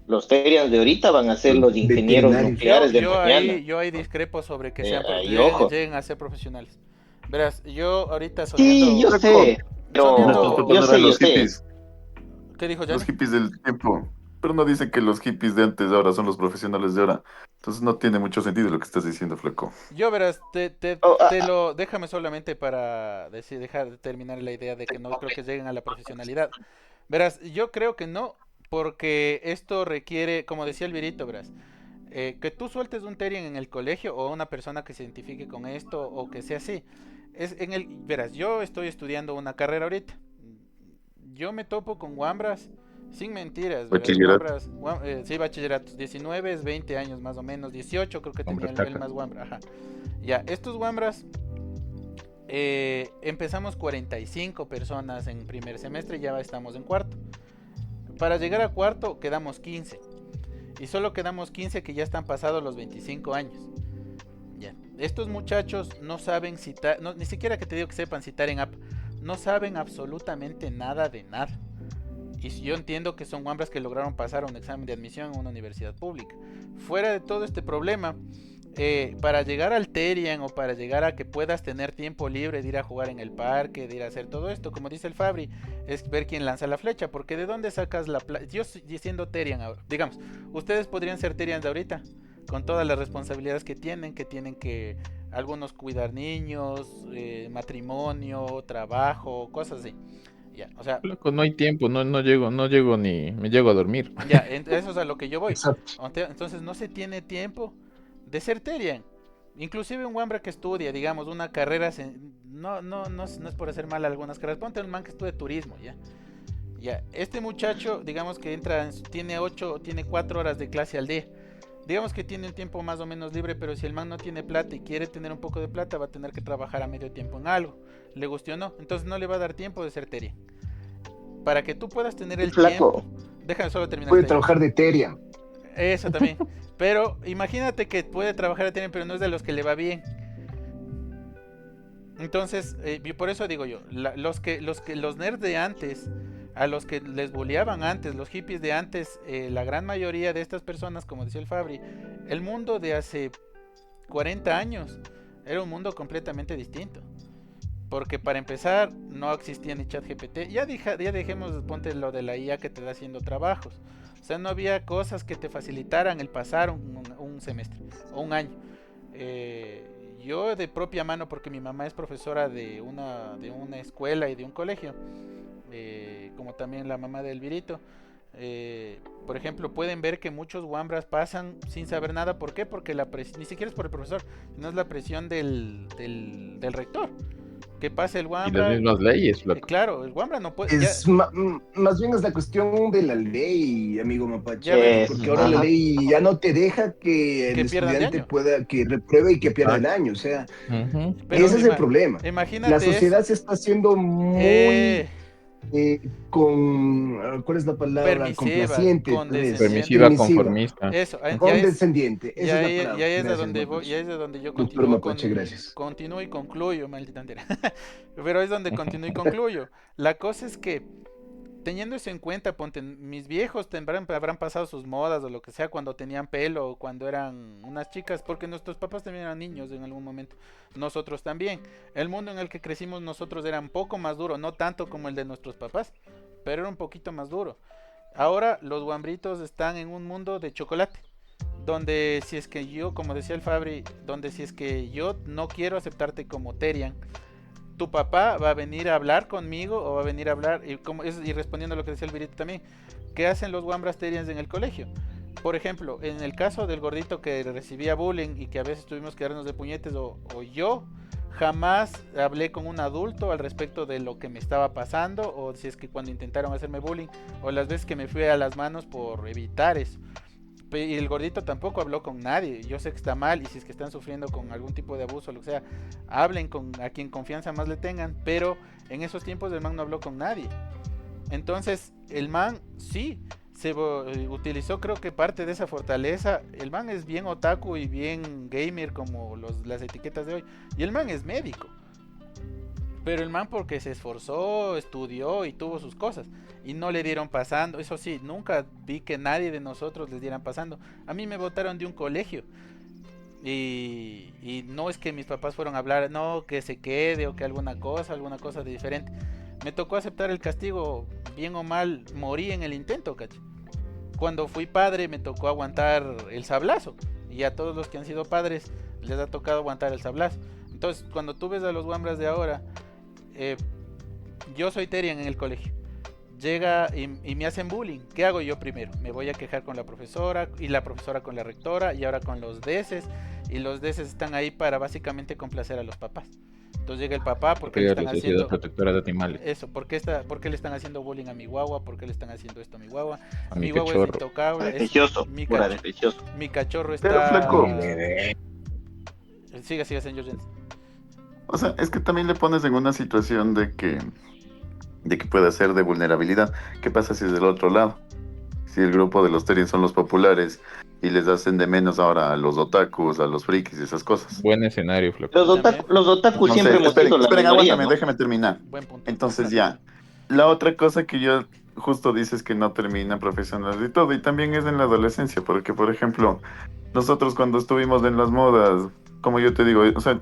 Los Terians de ahorita van a ser los ingenieros Veterinarios. nucleares de mañana. Yo ahí discrepo sobre que sean Y ojo. lleguen a ser profesionales. Verás, yo ahorita Sí, yo sé, pero Soniendo- No estás yo tratando de sé, yo los sé. hippies. ¿Qué dijo Los Jan? hippies del tiempo. Pero no dicen que los hippies de antes ahora son los profesionales de ahora. Entonces no tiene mucho sentido lo que estás diciendo, flaco. Yo verás, Oh, déjame solamente para dejar de terminar la idea de que no creo que lleguen a la profesionalidad. Verás, yo creo que no, porque esto requiere, como decía el Virito, verás, que tú sueltes un Terian en el colegio o una persona que se identifique con esto o que sea así. Verás, yo estoy estudiando una carrera ahorita. Yo me topo con Wambras, sin mentiras, verás, Bachillerato. Wambras, sí, bachilleratos, 19, 20 años más o menos, 18 creo que tenía Hombre, el caca. más Wambra, ajá. Ya, estos Wambras, empezamos 45 personas en primer semestre, ya estamos en cuarto. Para llegar a cuarto quedamos 15. Y solo quedamos 15 que ya están pasados los 25 años. Ya. Estos muchachos no saben citar, no, ni siquiera que te digo que sepan citar en app, no saben absolutamente nada de nada. Y yo entiendo que son wambras que lograron pasar un examen de admisión en una universidad pública. Fuera de todo este problema, para llegar al Terian o para llegar a que puedas tener tiempo libre de ir a jugar en el parque, de ir a hacer todo esto, como dice el Fabri, es ver quién lanza la flecha, porque de dónde sacas la plata. Yo siendo Terian ahora, digamos, ustedes podrían ser Terians de ahorita, con todas las responsabilidades que tienen que algunos cuidar niños, matrimonio, trabajo, cosas así. Ya, o sea, Loco, no hay tiempo, no llego ni, me llego a dormir. ya, eso es a lo que yo voy. Exacto. Entonces no se tiene tiempo de ser Terian. Inclusive un Wambra que estudia, digamos, una carrera, no es por hacer mal algunas carreras. Ponte un man que estudia turismo, ya. Ya, este muchacho, digamos que tiene 4 horas de clase al día. Digamos que tiene un tiempo más o menos libre, pero si el man no tiene plata y quiere tener un poco de plata, va a tener que trabajar a medio tiempo en algo. Le guste o no, entonces no le va a dar tiempo de ser Terian. Para que tú puedas tener el Flaco. tiempo, déjame solo terminar Puede esta idea. trabajar de Terian. Eso también. Pero imagínate que puede trabajar a Terian, pero no es de los que le va bien. Entonces, por eso digo yo, los nerds de antes, a los que les bulleaban antes, los hippies de antes, la gran mayoría de estas personas, como decía el Fabri, el mundo de hace 40 años era un mundo completamente distinto. Porque para empezar, no existía ni ChatGPT. Ya dejemos, ponte lo de la IA que te da haciendo trabajos. O sea, no había cosas que te facilitaran el pasar un semestre o un año. Yo de propia mano, porque mi mamá es profesora de una escuela y de un colegio, como también la mamá del Virito, por ejemplo, pueden ver que muchos wambras pasan sin saber nada. ¿Por qué? Porque ni siquiera es por el profesor, sino es la presión del rector. Que pase el Y las wambra. mismas leyes, loco. Claro, el wambra no puede. Ya, Más bien es la cuestión de la ley, amigo Mapache. Ya ves. Porque ahora la Ajá. ley ya no te deja que el Que pierdan de estudiante año. pueda, que repruebe y que pierda el año. O sea, Ujú. pero ese es el problema. imagínate La sociedad eso. se está haciendo muy Eh, ¿cuál es la palabra? Permisiva, Complaciente, condescendiente. Permisiva, permisiva, conformista. Eso, ya es, condescendiente. Esa ya, es la ya palabra. es de Gracias, donde voy, ya Mapache. es de donde yo Doctor Mapache, gracias. continúo y concluyo, maldita entera. Pero es donde continúo y concluyo. La cosa es que teniendo eso en cuenta, ponte, mis viejos habrán pasado sus modas o lo que sea cuando tenían pelo o cuando eran unas chicas, porque nuestros papás también eran niños en algún momento, nosotros también. El mundo en el que crecimos nosotros era un poco más duro, no tanto como el de nuestros papás, pero era un poquito más duro. Ahora los guambritos están en un mundo de chocolate, donde si es que yo, como decía el Fabri, donde si es que yo no quiero aceptarte como Terian, tu papá va a venir a hablar conmigo o va a venir a hablar, y respondiendo a lo que decía el Virito también, ¿qué hacen los Wambras Terians en el colegio? Por ejemplo, en el caso del gordito que recibía bullying y que a veces tuvimos que darnos de puñetes, o yo jamás hablé con un adulto al respecto de lo que me estaba pasando, o si es que cuando intentaron hacerme bullying, o las veces que me fui a las manos por evitar eso. Y el gordito tampoco habló con nadie. Yo sé que está mal y si es que están sufriendo con algún tipo de abuso o lo que sea, hablen con a quien confianza más le tengan. Pero en esos tiempos el man no habló con nadie. Entonces el man sí utilizó, creo que parte de esa fortaleza. El man es bien otaku y bien gamer como las etiquetas de hoy. Y el man es médico. Pero el man porque se esforzó, estudió y tuvo sus cosas. Y no le dieron pasando. Eso sí, nunca vi que nadie de nosotros les dieran pasando. A mí me botaron de un colegio. Y no es que mis papás fueron a hablar, no, que se quede o que alguna cosa de diferente. Me tocó aceptar el castigo, bien o mal, morí en el intento, ¿cachai? Cuando fui padre me tocó aguantar el sablazo. Y a todos los que han sido padres les ha tocado aguantar el sablazo. Entonces, cuando tú ves a los wambras de ahora, yo soy Terian en el colegio. llega y me hacen bullying. ¿Qué hago yo primero? Me voy a quejar con la profesora y la profesora con la rectora y ahora con los deses, y los deses están ahí para básicamente complacer a los papás. Entonces llega el papá porque le Porque están la Sociedad haciendo Protectora de Animales. eso, por qué le están haciendo bullying a mi guagua, por qué le están haciendo esto a mi guagua. A Mi mi guagua es cachorro. intocable, Religioso, pura religioso. mi cachorro Pero, está... flaco. Siga, señor Jens. O sea, es que también le pones en una situación de que puede ser de vulnerabilidad. ¿Qué pasa si es del otro lado? Si el grupo de los Teriens son los populares y les hacen de menos ahora a los otakus, a los frikis y esas cosas. Buen escenario, flaco. Los otaku No sé, siempre hemos esperen, sido la esperen, minoría, aguántame, ¿no? déjame terminar. Buen punto. Entonces ya, la otra cosa que yo justo dices que no termina profesional y todo, y también es en la adolescencia, porque por ejemplo, nosotros cuando estuvimos en las modas, como yo te digo, o sea,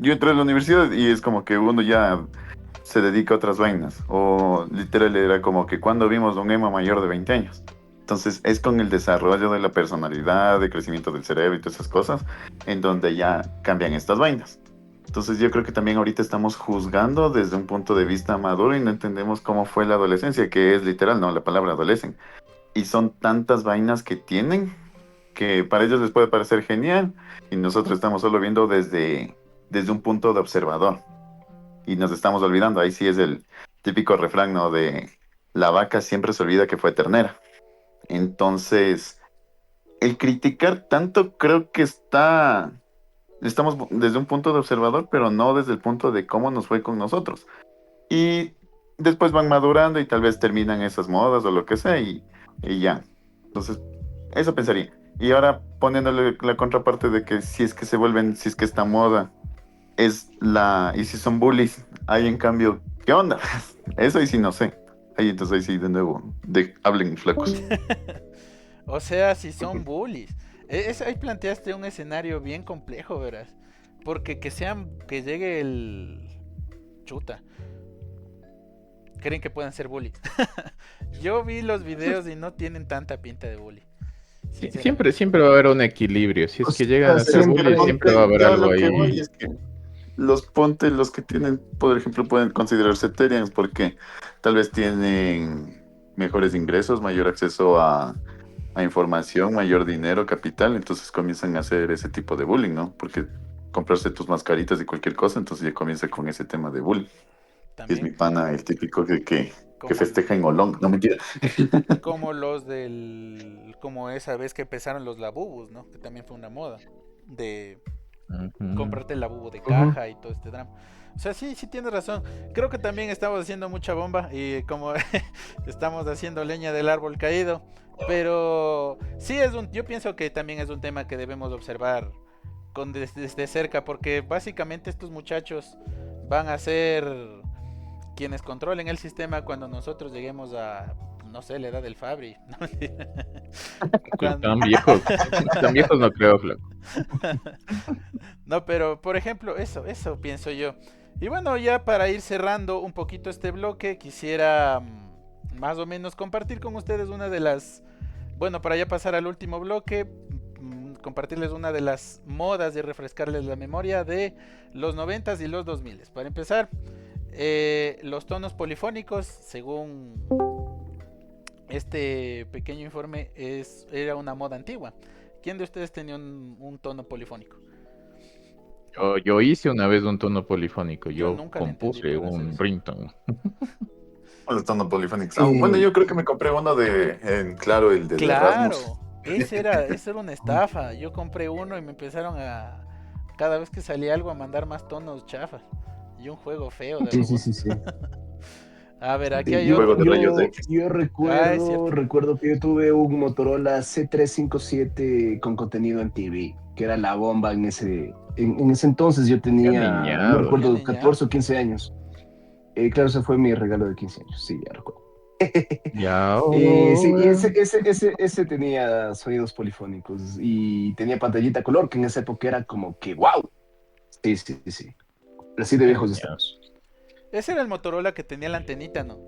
yo entré a la universidad y es como que uno ya se dedica a otras vainas, o literal era como que cuando vimos un emo mayor de 20 años. Entonces es con el desarrollo de la personalidad, de crecimiento del cerebro y todas esas cosas, en donde ya cambian estas vainas. Entonces yo creo que también ahorita estamos juzgando desde un punto de vista maduro y no entendemos cómo fue la adolescencia, que es literal, ¿no? La palabra adolescen. Y son tantas vainas que tienen que para ellos les puede parecer genial y nosotros estamos solo viendo desde un punto de observador. Y nos estamos olvidando, ahí sí es el típico refrán, ¿no? De la vaca siempre se olvida que fue ternera. Entonces, el criticar tanto creo que estamos desde un punto de observador, pero no desde el punto de cómo nos fue con nosotros. Y después van madurando y tal vez terminan esas modas o lo que sea y ya. Entonces, eso pensaría. Y ahora poniéndole la contraparte de que si es que se vuelven, si es que esta moda y si son bullies, ahí en cambio, ¿qué onda? Eso ahí sí no sé. Entonces ahí sí de nuevo, hablen flacos. O sea, si son bullies. Ahí planteaste un escenario bien complejo, verás. Porque que llegue el chuta. Creen que pueden ser bullies. Yo vi los videos y no tienen tanta pinta de bully. Siempre va a haber un equilibrio. Si es que llegan a ser Siempre- bullies, siempre va a haber Yo algo lo que ahí. voy es que los que tienen, por ejemplo, pueden considerarse Terians porque tal vez tienen mejores ingresos, mayor acceso a información, mayor dinero, capital, entonces comienzan a hacer ese tipo de bullying, ¿no? Porque comprarse tus mascaritas y cualquier cosa, entonces ya comienza con ese tema de bullying. Y es mi También. pana, el típico que Como, festeja en Olong, no mentira. como como esa vez que empezaron los labubus, ¿no? Que también fue una moda. De Ujú. comprarte el labubu de caja y todo este drama. O sea, sí, sí tienes razón. Creo que también estamos haciendo mucha bomba y como estamos haciendo leña del árbol caído. Pero sí yo pienso que también es un tema que debemos observar desde cerca, porque básicamente estos muchachos van a ser quienes controlen el sistema cuando nosotros lleguemos a, no sé, la edad del Fabri. No, mentira. Tan viejos. Tan viejos no creo, flaco. No, pero por ejemplo, eso pienso yo. Y bueno, ya para ir cerrando un poquito este bloque, quisiera más o menos compartir con ustedes una de las, bueno, para ya pasar al último bloque, compartirles una de las modas y refrescarles la memoria de los 90s y los 2000s. Para empezar, los tonos polifónicos, según este pequeño informe, era una moda antigua. ¿Quién de ustedes tenía un tono polifónico? Yo hice una vez un tono polifónico. Yo Yo nunca le entendí compuse por hacer un eso. ringtone. Los tono polifónicos. Bueno, yo creo que me compré uno claro, el de Claro, Erasmus. esa era una estafa. Yo compré uno y me empezaron cada vez que salía algo, a mandar más tonos chafas. Y un juego feo de Sí, robot. sí, sí, sí. A ver, aquí Sí, hay Juego otro. de rayos X. yo Es cierto. recuerdo que yo tuve un Motorola C357 con contenido en TV, que era la bomba en ese entonces. Yo tenía, niñado. no recuerdo, Qué niñado. 14 o 15 años. Claro, ese fue mi regalo de 15 años, sí, ya recuerdo. Ya. Sí, y ese tenía sonidos polifónicos y tenía pantallita color, que en esa época era como que wow. Sí, sí, sí. Así de viejos estamos. Ese era el Motorola que tenía la antenita, ¿no?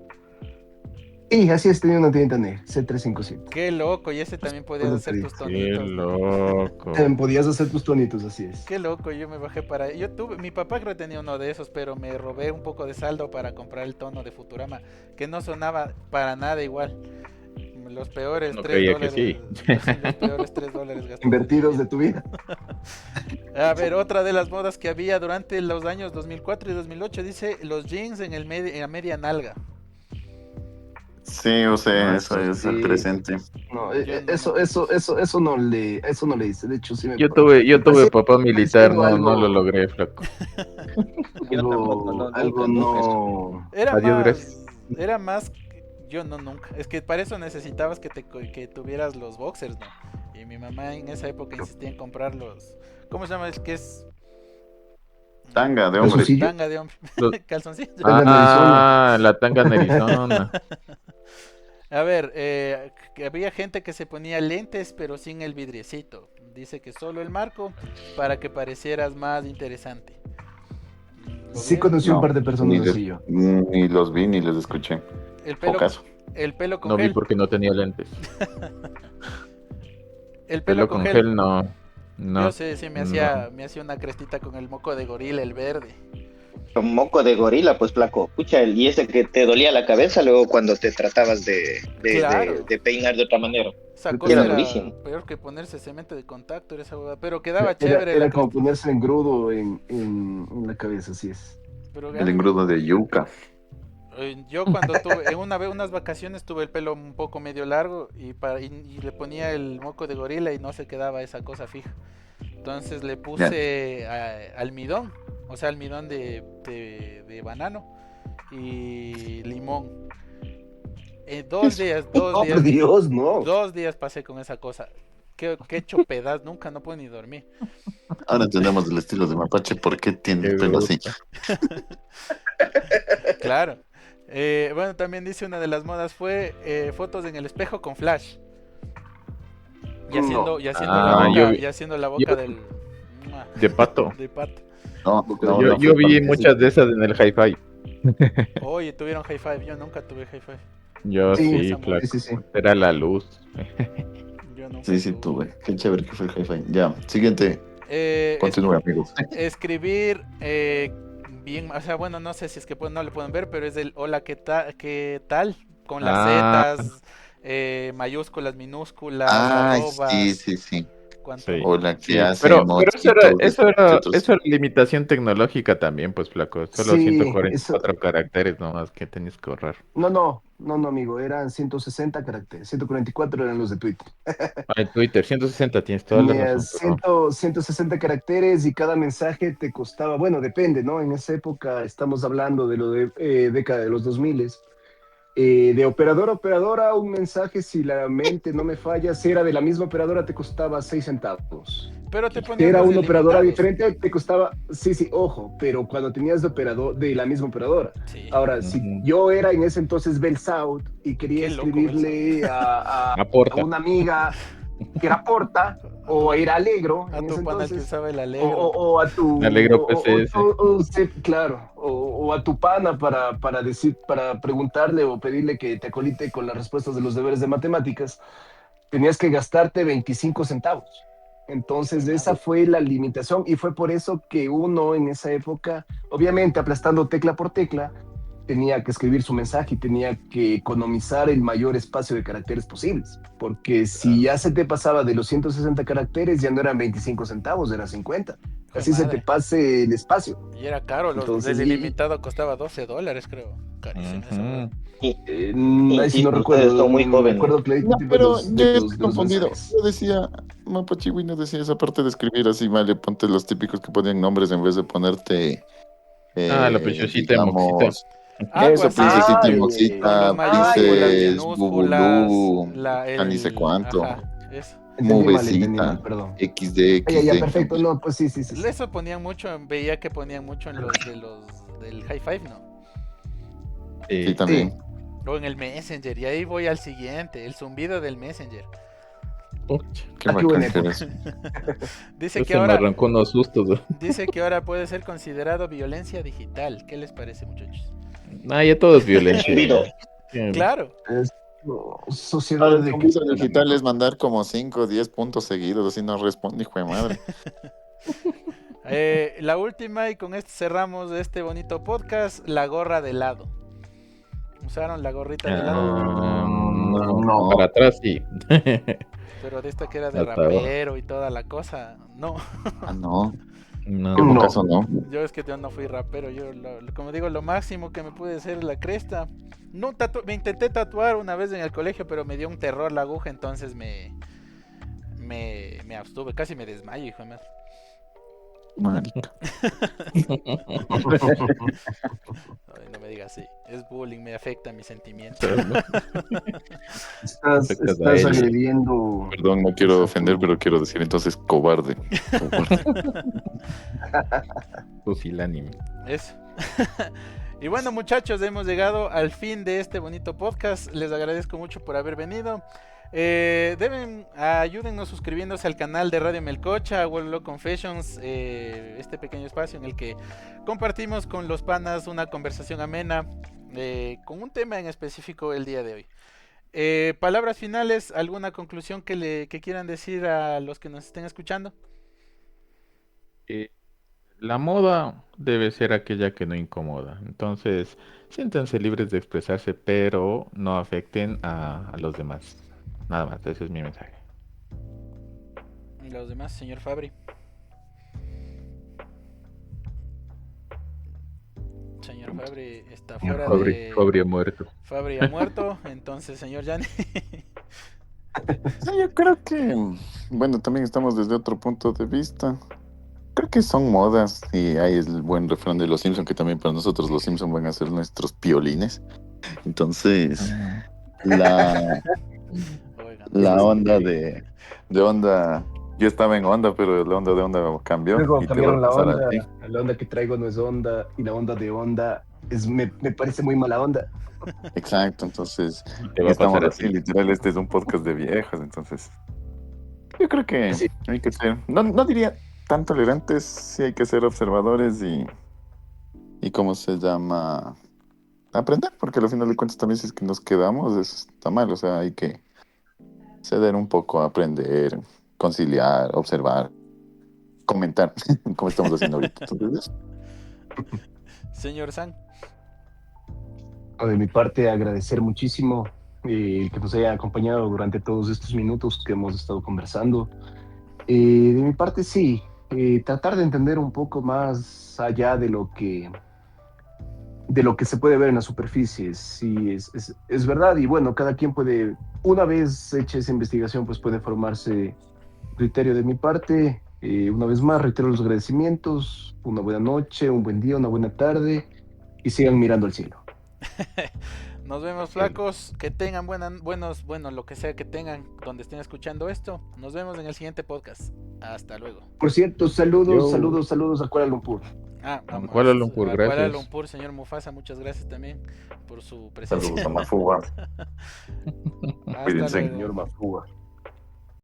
Y así es, tenía una tienda negra, C357. Qué loco, y ese también podías Bueno, hacer tus Qué tonitos, ¿no? loco. Podías hacer tus tonitos, así es. Qué loco, yo me bajé para... Yo tuve, mi papá creo que tenía uno de esos, pero me robé un poco de saldo para comprar el tono de Futurama, que no sonaba para nada igual. Los peores No 3 creía que dólares. sí. Los peores 3 dólares gastados. Invertidos de tu vida. A ver, otra de las modas que había durante los años 2004 y 2008 dice los jeans en en la media nalga. Sí, o sea, eso es Sí. el presente. No, Yo no. eso no le hice. De hecho, sí me Yo tuve parecía- papá militar, pareciendo no, no algo- lo logré, flaco. Yo tampoco, no, algo nunca. no. Era Adiós, más, gracias. era más, yo no nunca. Es que para eso necesitabas que tuvieras los boxers, ¿no? Y mi mamá en esa época insistía en comprar los, ¿cómo se llama? Es que es Tanga de hombre. ¿Calzoncillo? tanga de hombre, Los- calzoncillo. Ah, la tanga en Arizona. A ver, que había gente que se ponía lentes pero sin el vidriecito. Dice que solo el marco para que parecieras más interesante. ¿Lo Sí ves? conocí No, un par de Ni, personas les- así yo. ni los vi ni les escuché. El pelo, Pocaso. el pelo con No vi gel. porque no tenía lentes. El Pelo con gel no. No. Yo sé, sí, me hacía una crestita con el moco de gorila, el verde. Con moco de gorila, pues flaco. Pucha, y ese que te dolía la cabeza luego cuando te tratabas Claro. de peinar de otra manera. Esa Era cosa era durísimo. peor que ponerse cemento de contacto, era esa huevada. Pero quedaba Era, chévere la era como cresta. ponerse engrudo en la cabeza, así es. Pero El engrudo de yuca. yo cuando tuve, en una vez unas vacaciones tuve el pelo un poco medio largo y le ponía el moco de gorila y no se quedaba esa cosa fija. Entonces le puse almidón, o sea, almidón de banano y limón. Dos días, Oh, por Dios, no. 2 días pasé con esa cosa. Qué hecho pedaz, nunca no puedo ni dormir. Ahora entendemos el estilo de Mapache, ¿por qué tiene el Qué pelo así? Claro. Bueno, también dice una de las modas fue fotos en el espejo con flash. Y haciendo, Ah, y haciendo la boca yo- del De pato. de pato. No, no, yo no yo fue vi para- muchas de esas en el hi-fi. Oye, tuvieron high five, yo nunca tuve high five. Yo Sí, sí, esa flaco. sí. Era la luz. Yo nunca Sí, tuve. Qué chévere que fue el hi-fi. Ya, siguiente. Continúe, amigo. Escribir bien, o sea, bueno, no sé si es que no le pueden ver, pero es el hola, qué tal? Con las Ah. zetas, mayúsculas, minúsculas, Ah, arrobas, sí. cuánto. Sí. Hola, ¿qué Sí, hace? pero Mochitos, eso era etcétera. limitación tecnológica también, pues flaco. Solo Sí, 144 caracteres nomás que tenías que ahorrar. No, amigo, eran 160 caracteres, 144 eran los de Twitter. Ay, Twitter, 160 tienes toda la razón. Tenías 160 caracteres y cada mensaje te costaba, bueno, depende, ¿no? En esa época estamos hablando de lo de década de los 2000. De operadora a operadora, un mensaje, si la mente no me falla, si era de la misma operadora, te costaba 6 centavos. Pero te Si ponían era los una operadora ilimitados. diferente, te costaba, sí, ojo, pero cuando tenías de la misma operadora. Sí. Ahora, si Ujú. yo era en ese entonces Bell South y quería Qué loco, escribirle a Aporta. una amiga que era Porta, o era Alegro, A en tu ese pana que entonces, usaba el alegro. o a tu Alegro PCS. sí, claro, o a tu pana para decir, para preguntarle o pedirle que te acolite con las respuestas de los deberes de matemáticas, tenías que gastarte 25 centavos. Entonces esa fue la limitación y fue por eso que uno en esa época, obviamente aplastando tecla por tecla, tenía que escribir su mensaje y tenía que economizar el mayor espacio de caracteres posibles, porque si ya se te pasaba de los 160 caracteres, ya no eran 25 centavos, era 50. Jue Así se madre. te pase el espacio. Y era caro, Entonces, el y- ilimitado costaba $12, creo. Carísimo esa Ujú. huevada. Y, Ahí sí no ustedes recuerdo, son muy me jóvenes. acuerdo clarito No, de pero los- yo de estoy los- de los confundido. mensajes. Yo decía, Mapache no decía esa parte de escribir así mal, le ponte los típicos que ponen nombres en vez de ponerte, La preciosidad de Moxita. digamos, Algo eso, así, princesita y Ay, con moxita, las mayúsculas, princes, minúsculas, bubulú, el... ni sé cuánto, Ajá, eso. Entendí mubecita, mal, perdón. XD, Ya, XD. perfecto, no, pues sí. Eso ponían mucho, veía que ponían mucho en los del High Five, ¿no? Sí, también. O en el Messenger, y ahí voy al siguiente, el zumbido del Messenger. Pucha, Qué Ah, qué bacán buena que época. eres. Dice eso que me ahora arrancó unos sustos. dice que ahora puede ser considerado violencia digital. ¿Qué les parece, muchachos? Ya todo es violencia. Zumbido. Claro. Es sociedad de Un piso digital es mandar como 5 o 10 puntos seguidos, así no responde, hijo de madre. La última, y con esto cerramos este bonito podcast, la gorra de helado. ¿Usaron la gorrita de helado? No. Para atrás sí. Pero de esta que era de Hasta ahora. rapero y toda la cosa, no. Ah, no. No. En No. caso no. Yo es que yo no fui rapero, yo como digo, lo máximo que me pude hacer es la cresta. No me intenté tatuar una vez en el colegio, pero me dio un terror la aguja, entonces me abstuve, casi me desmayo, hijo de madre. Marica. Ay, no me digas así, es bullying, me afecta mis sentimientos. Estás a él. agrediendo. Perdón, no quiero ofender, pero quiero decir entonces cobarde. Pusilánime. Eso. Y bueno, muchachos, hemos llegado al fin de este bonito podcast. Les agradezco mucho por haber venido. Ayúdennos suscribiéndose al canal de Radio Melcocha, World Law Confessions, este pequeño espacio en el que compartimos con los panas una conversación amena con un tema en específico el día de hoy. Palabras finales, alguna conclusión que quieran decir a los que nos estén escuchando. La moda debe ser aquella que no incomoda. Entonces, siéntanse libres de expresarse, pero no afecten a los demás. Nada más, ese es mi mensaje. Y los demás, señor Fabri. Señor Fabri está fuera de... Fabri ha muerto. Fabri ha muerto, entonces señor Yanni. Sí, yo creo que, bueno, también estamos desde otro punto de vista. Creo que son modas y hay el buen refrán de los Simpson que también para nosotros los Simpson van a ser nuestros piolines. Entonces, la Oigan, onda de onda, yo estaba en onda, pero la onda de onda cambió Luego y te va cambiaron a la pasar onda. a ti. La onda que traigo no es onda. Y la onda de onda me parece muy mala onda. Exacto, entonces Te va a estamos pasar a así, ti. literal, este es un podcast de viejas, entonces yo creo que Sí. hay que ser, no diría tan tolerantes, sí hay que ser observadores y ¿cómo se llama? Aprender, porque al final de cuentas también si es que nos quedamos, eso está mal, o sea, hay que ceder un poco, aprender, conciliar, observar, comentar, como estamos haciendo ahorita. Entonces, señor San. De mi parte, agradecer muchísimo que nos haya acompañado durante todos estos minutos que hemos estado conversando. De mi parte, sí, tratar de entender un poco más allá de lo que se puede ver en la superficie. Sí, es verdad. Y bueno, cada quien puede, una vez hecha esa investigación, pues puede formarse criterio de mi parte. Una vez más, reitero los agradecimientos. Una buena noche, un buen día, una buena tarde y sigan mirando al cielo. Nos vemos, flacos. Que tengan bueno, lo que sea que tengan donde estén escuchando esto. Nos vemos en el siguiente podcast. Hasta luego. Por cierto, saludos a Kuala Lumpur. Vamos. Kuala Lumpur, A Kuala gracias. Lumpur, señor Mufasa, muchas gracias también por su presencia. saludos a Mafuba. Hasta Cuídense. luego. Señor Mafúa.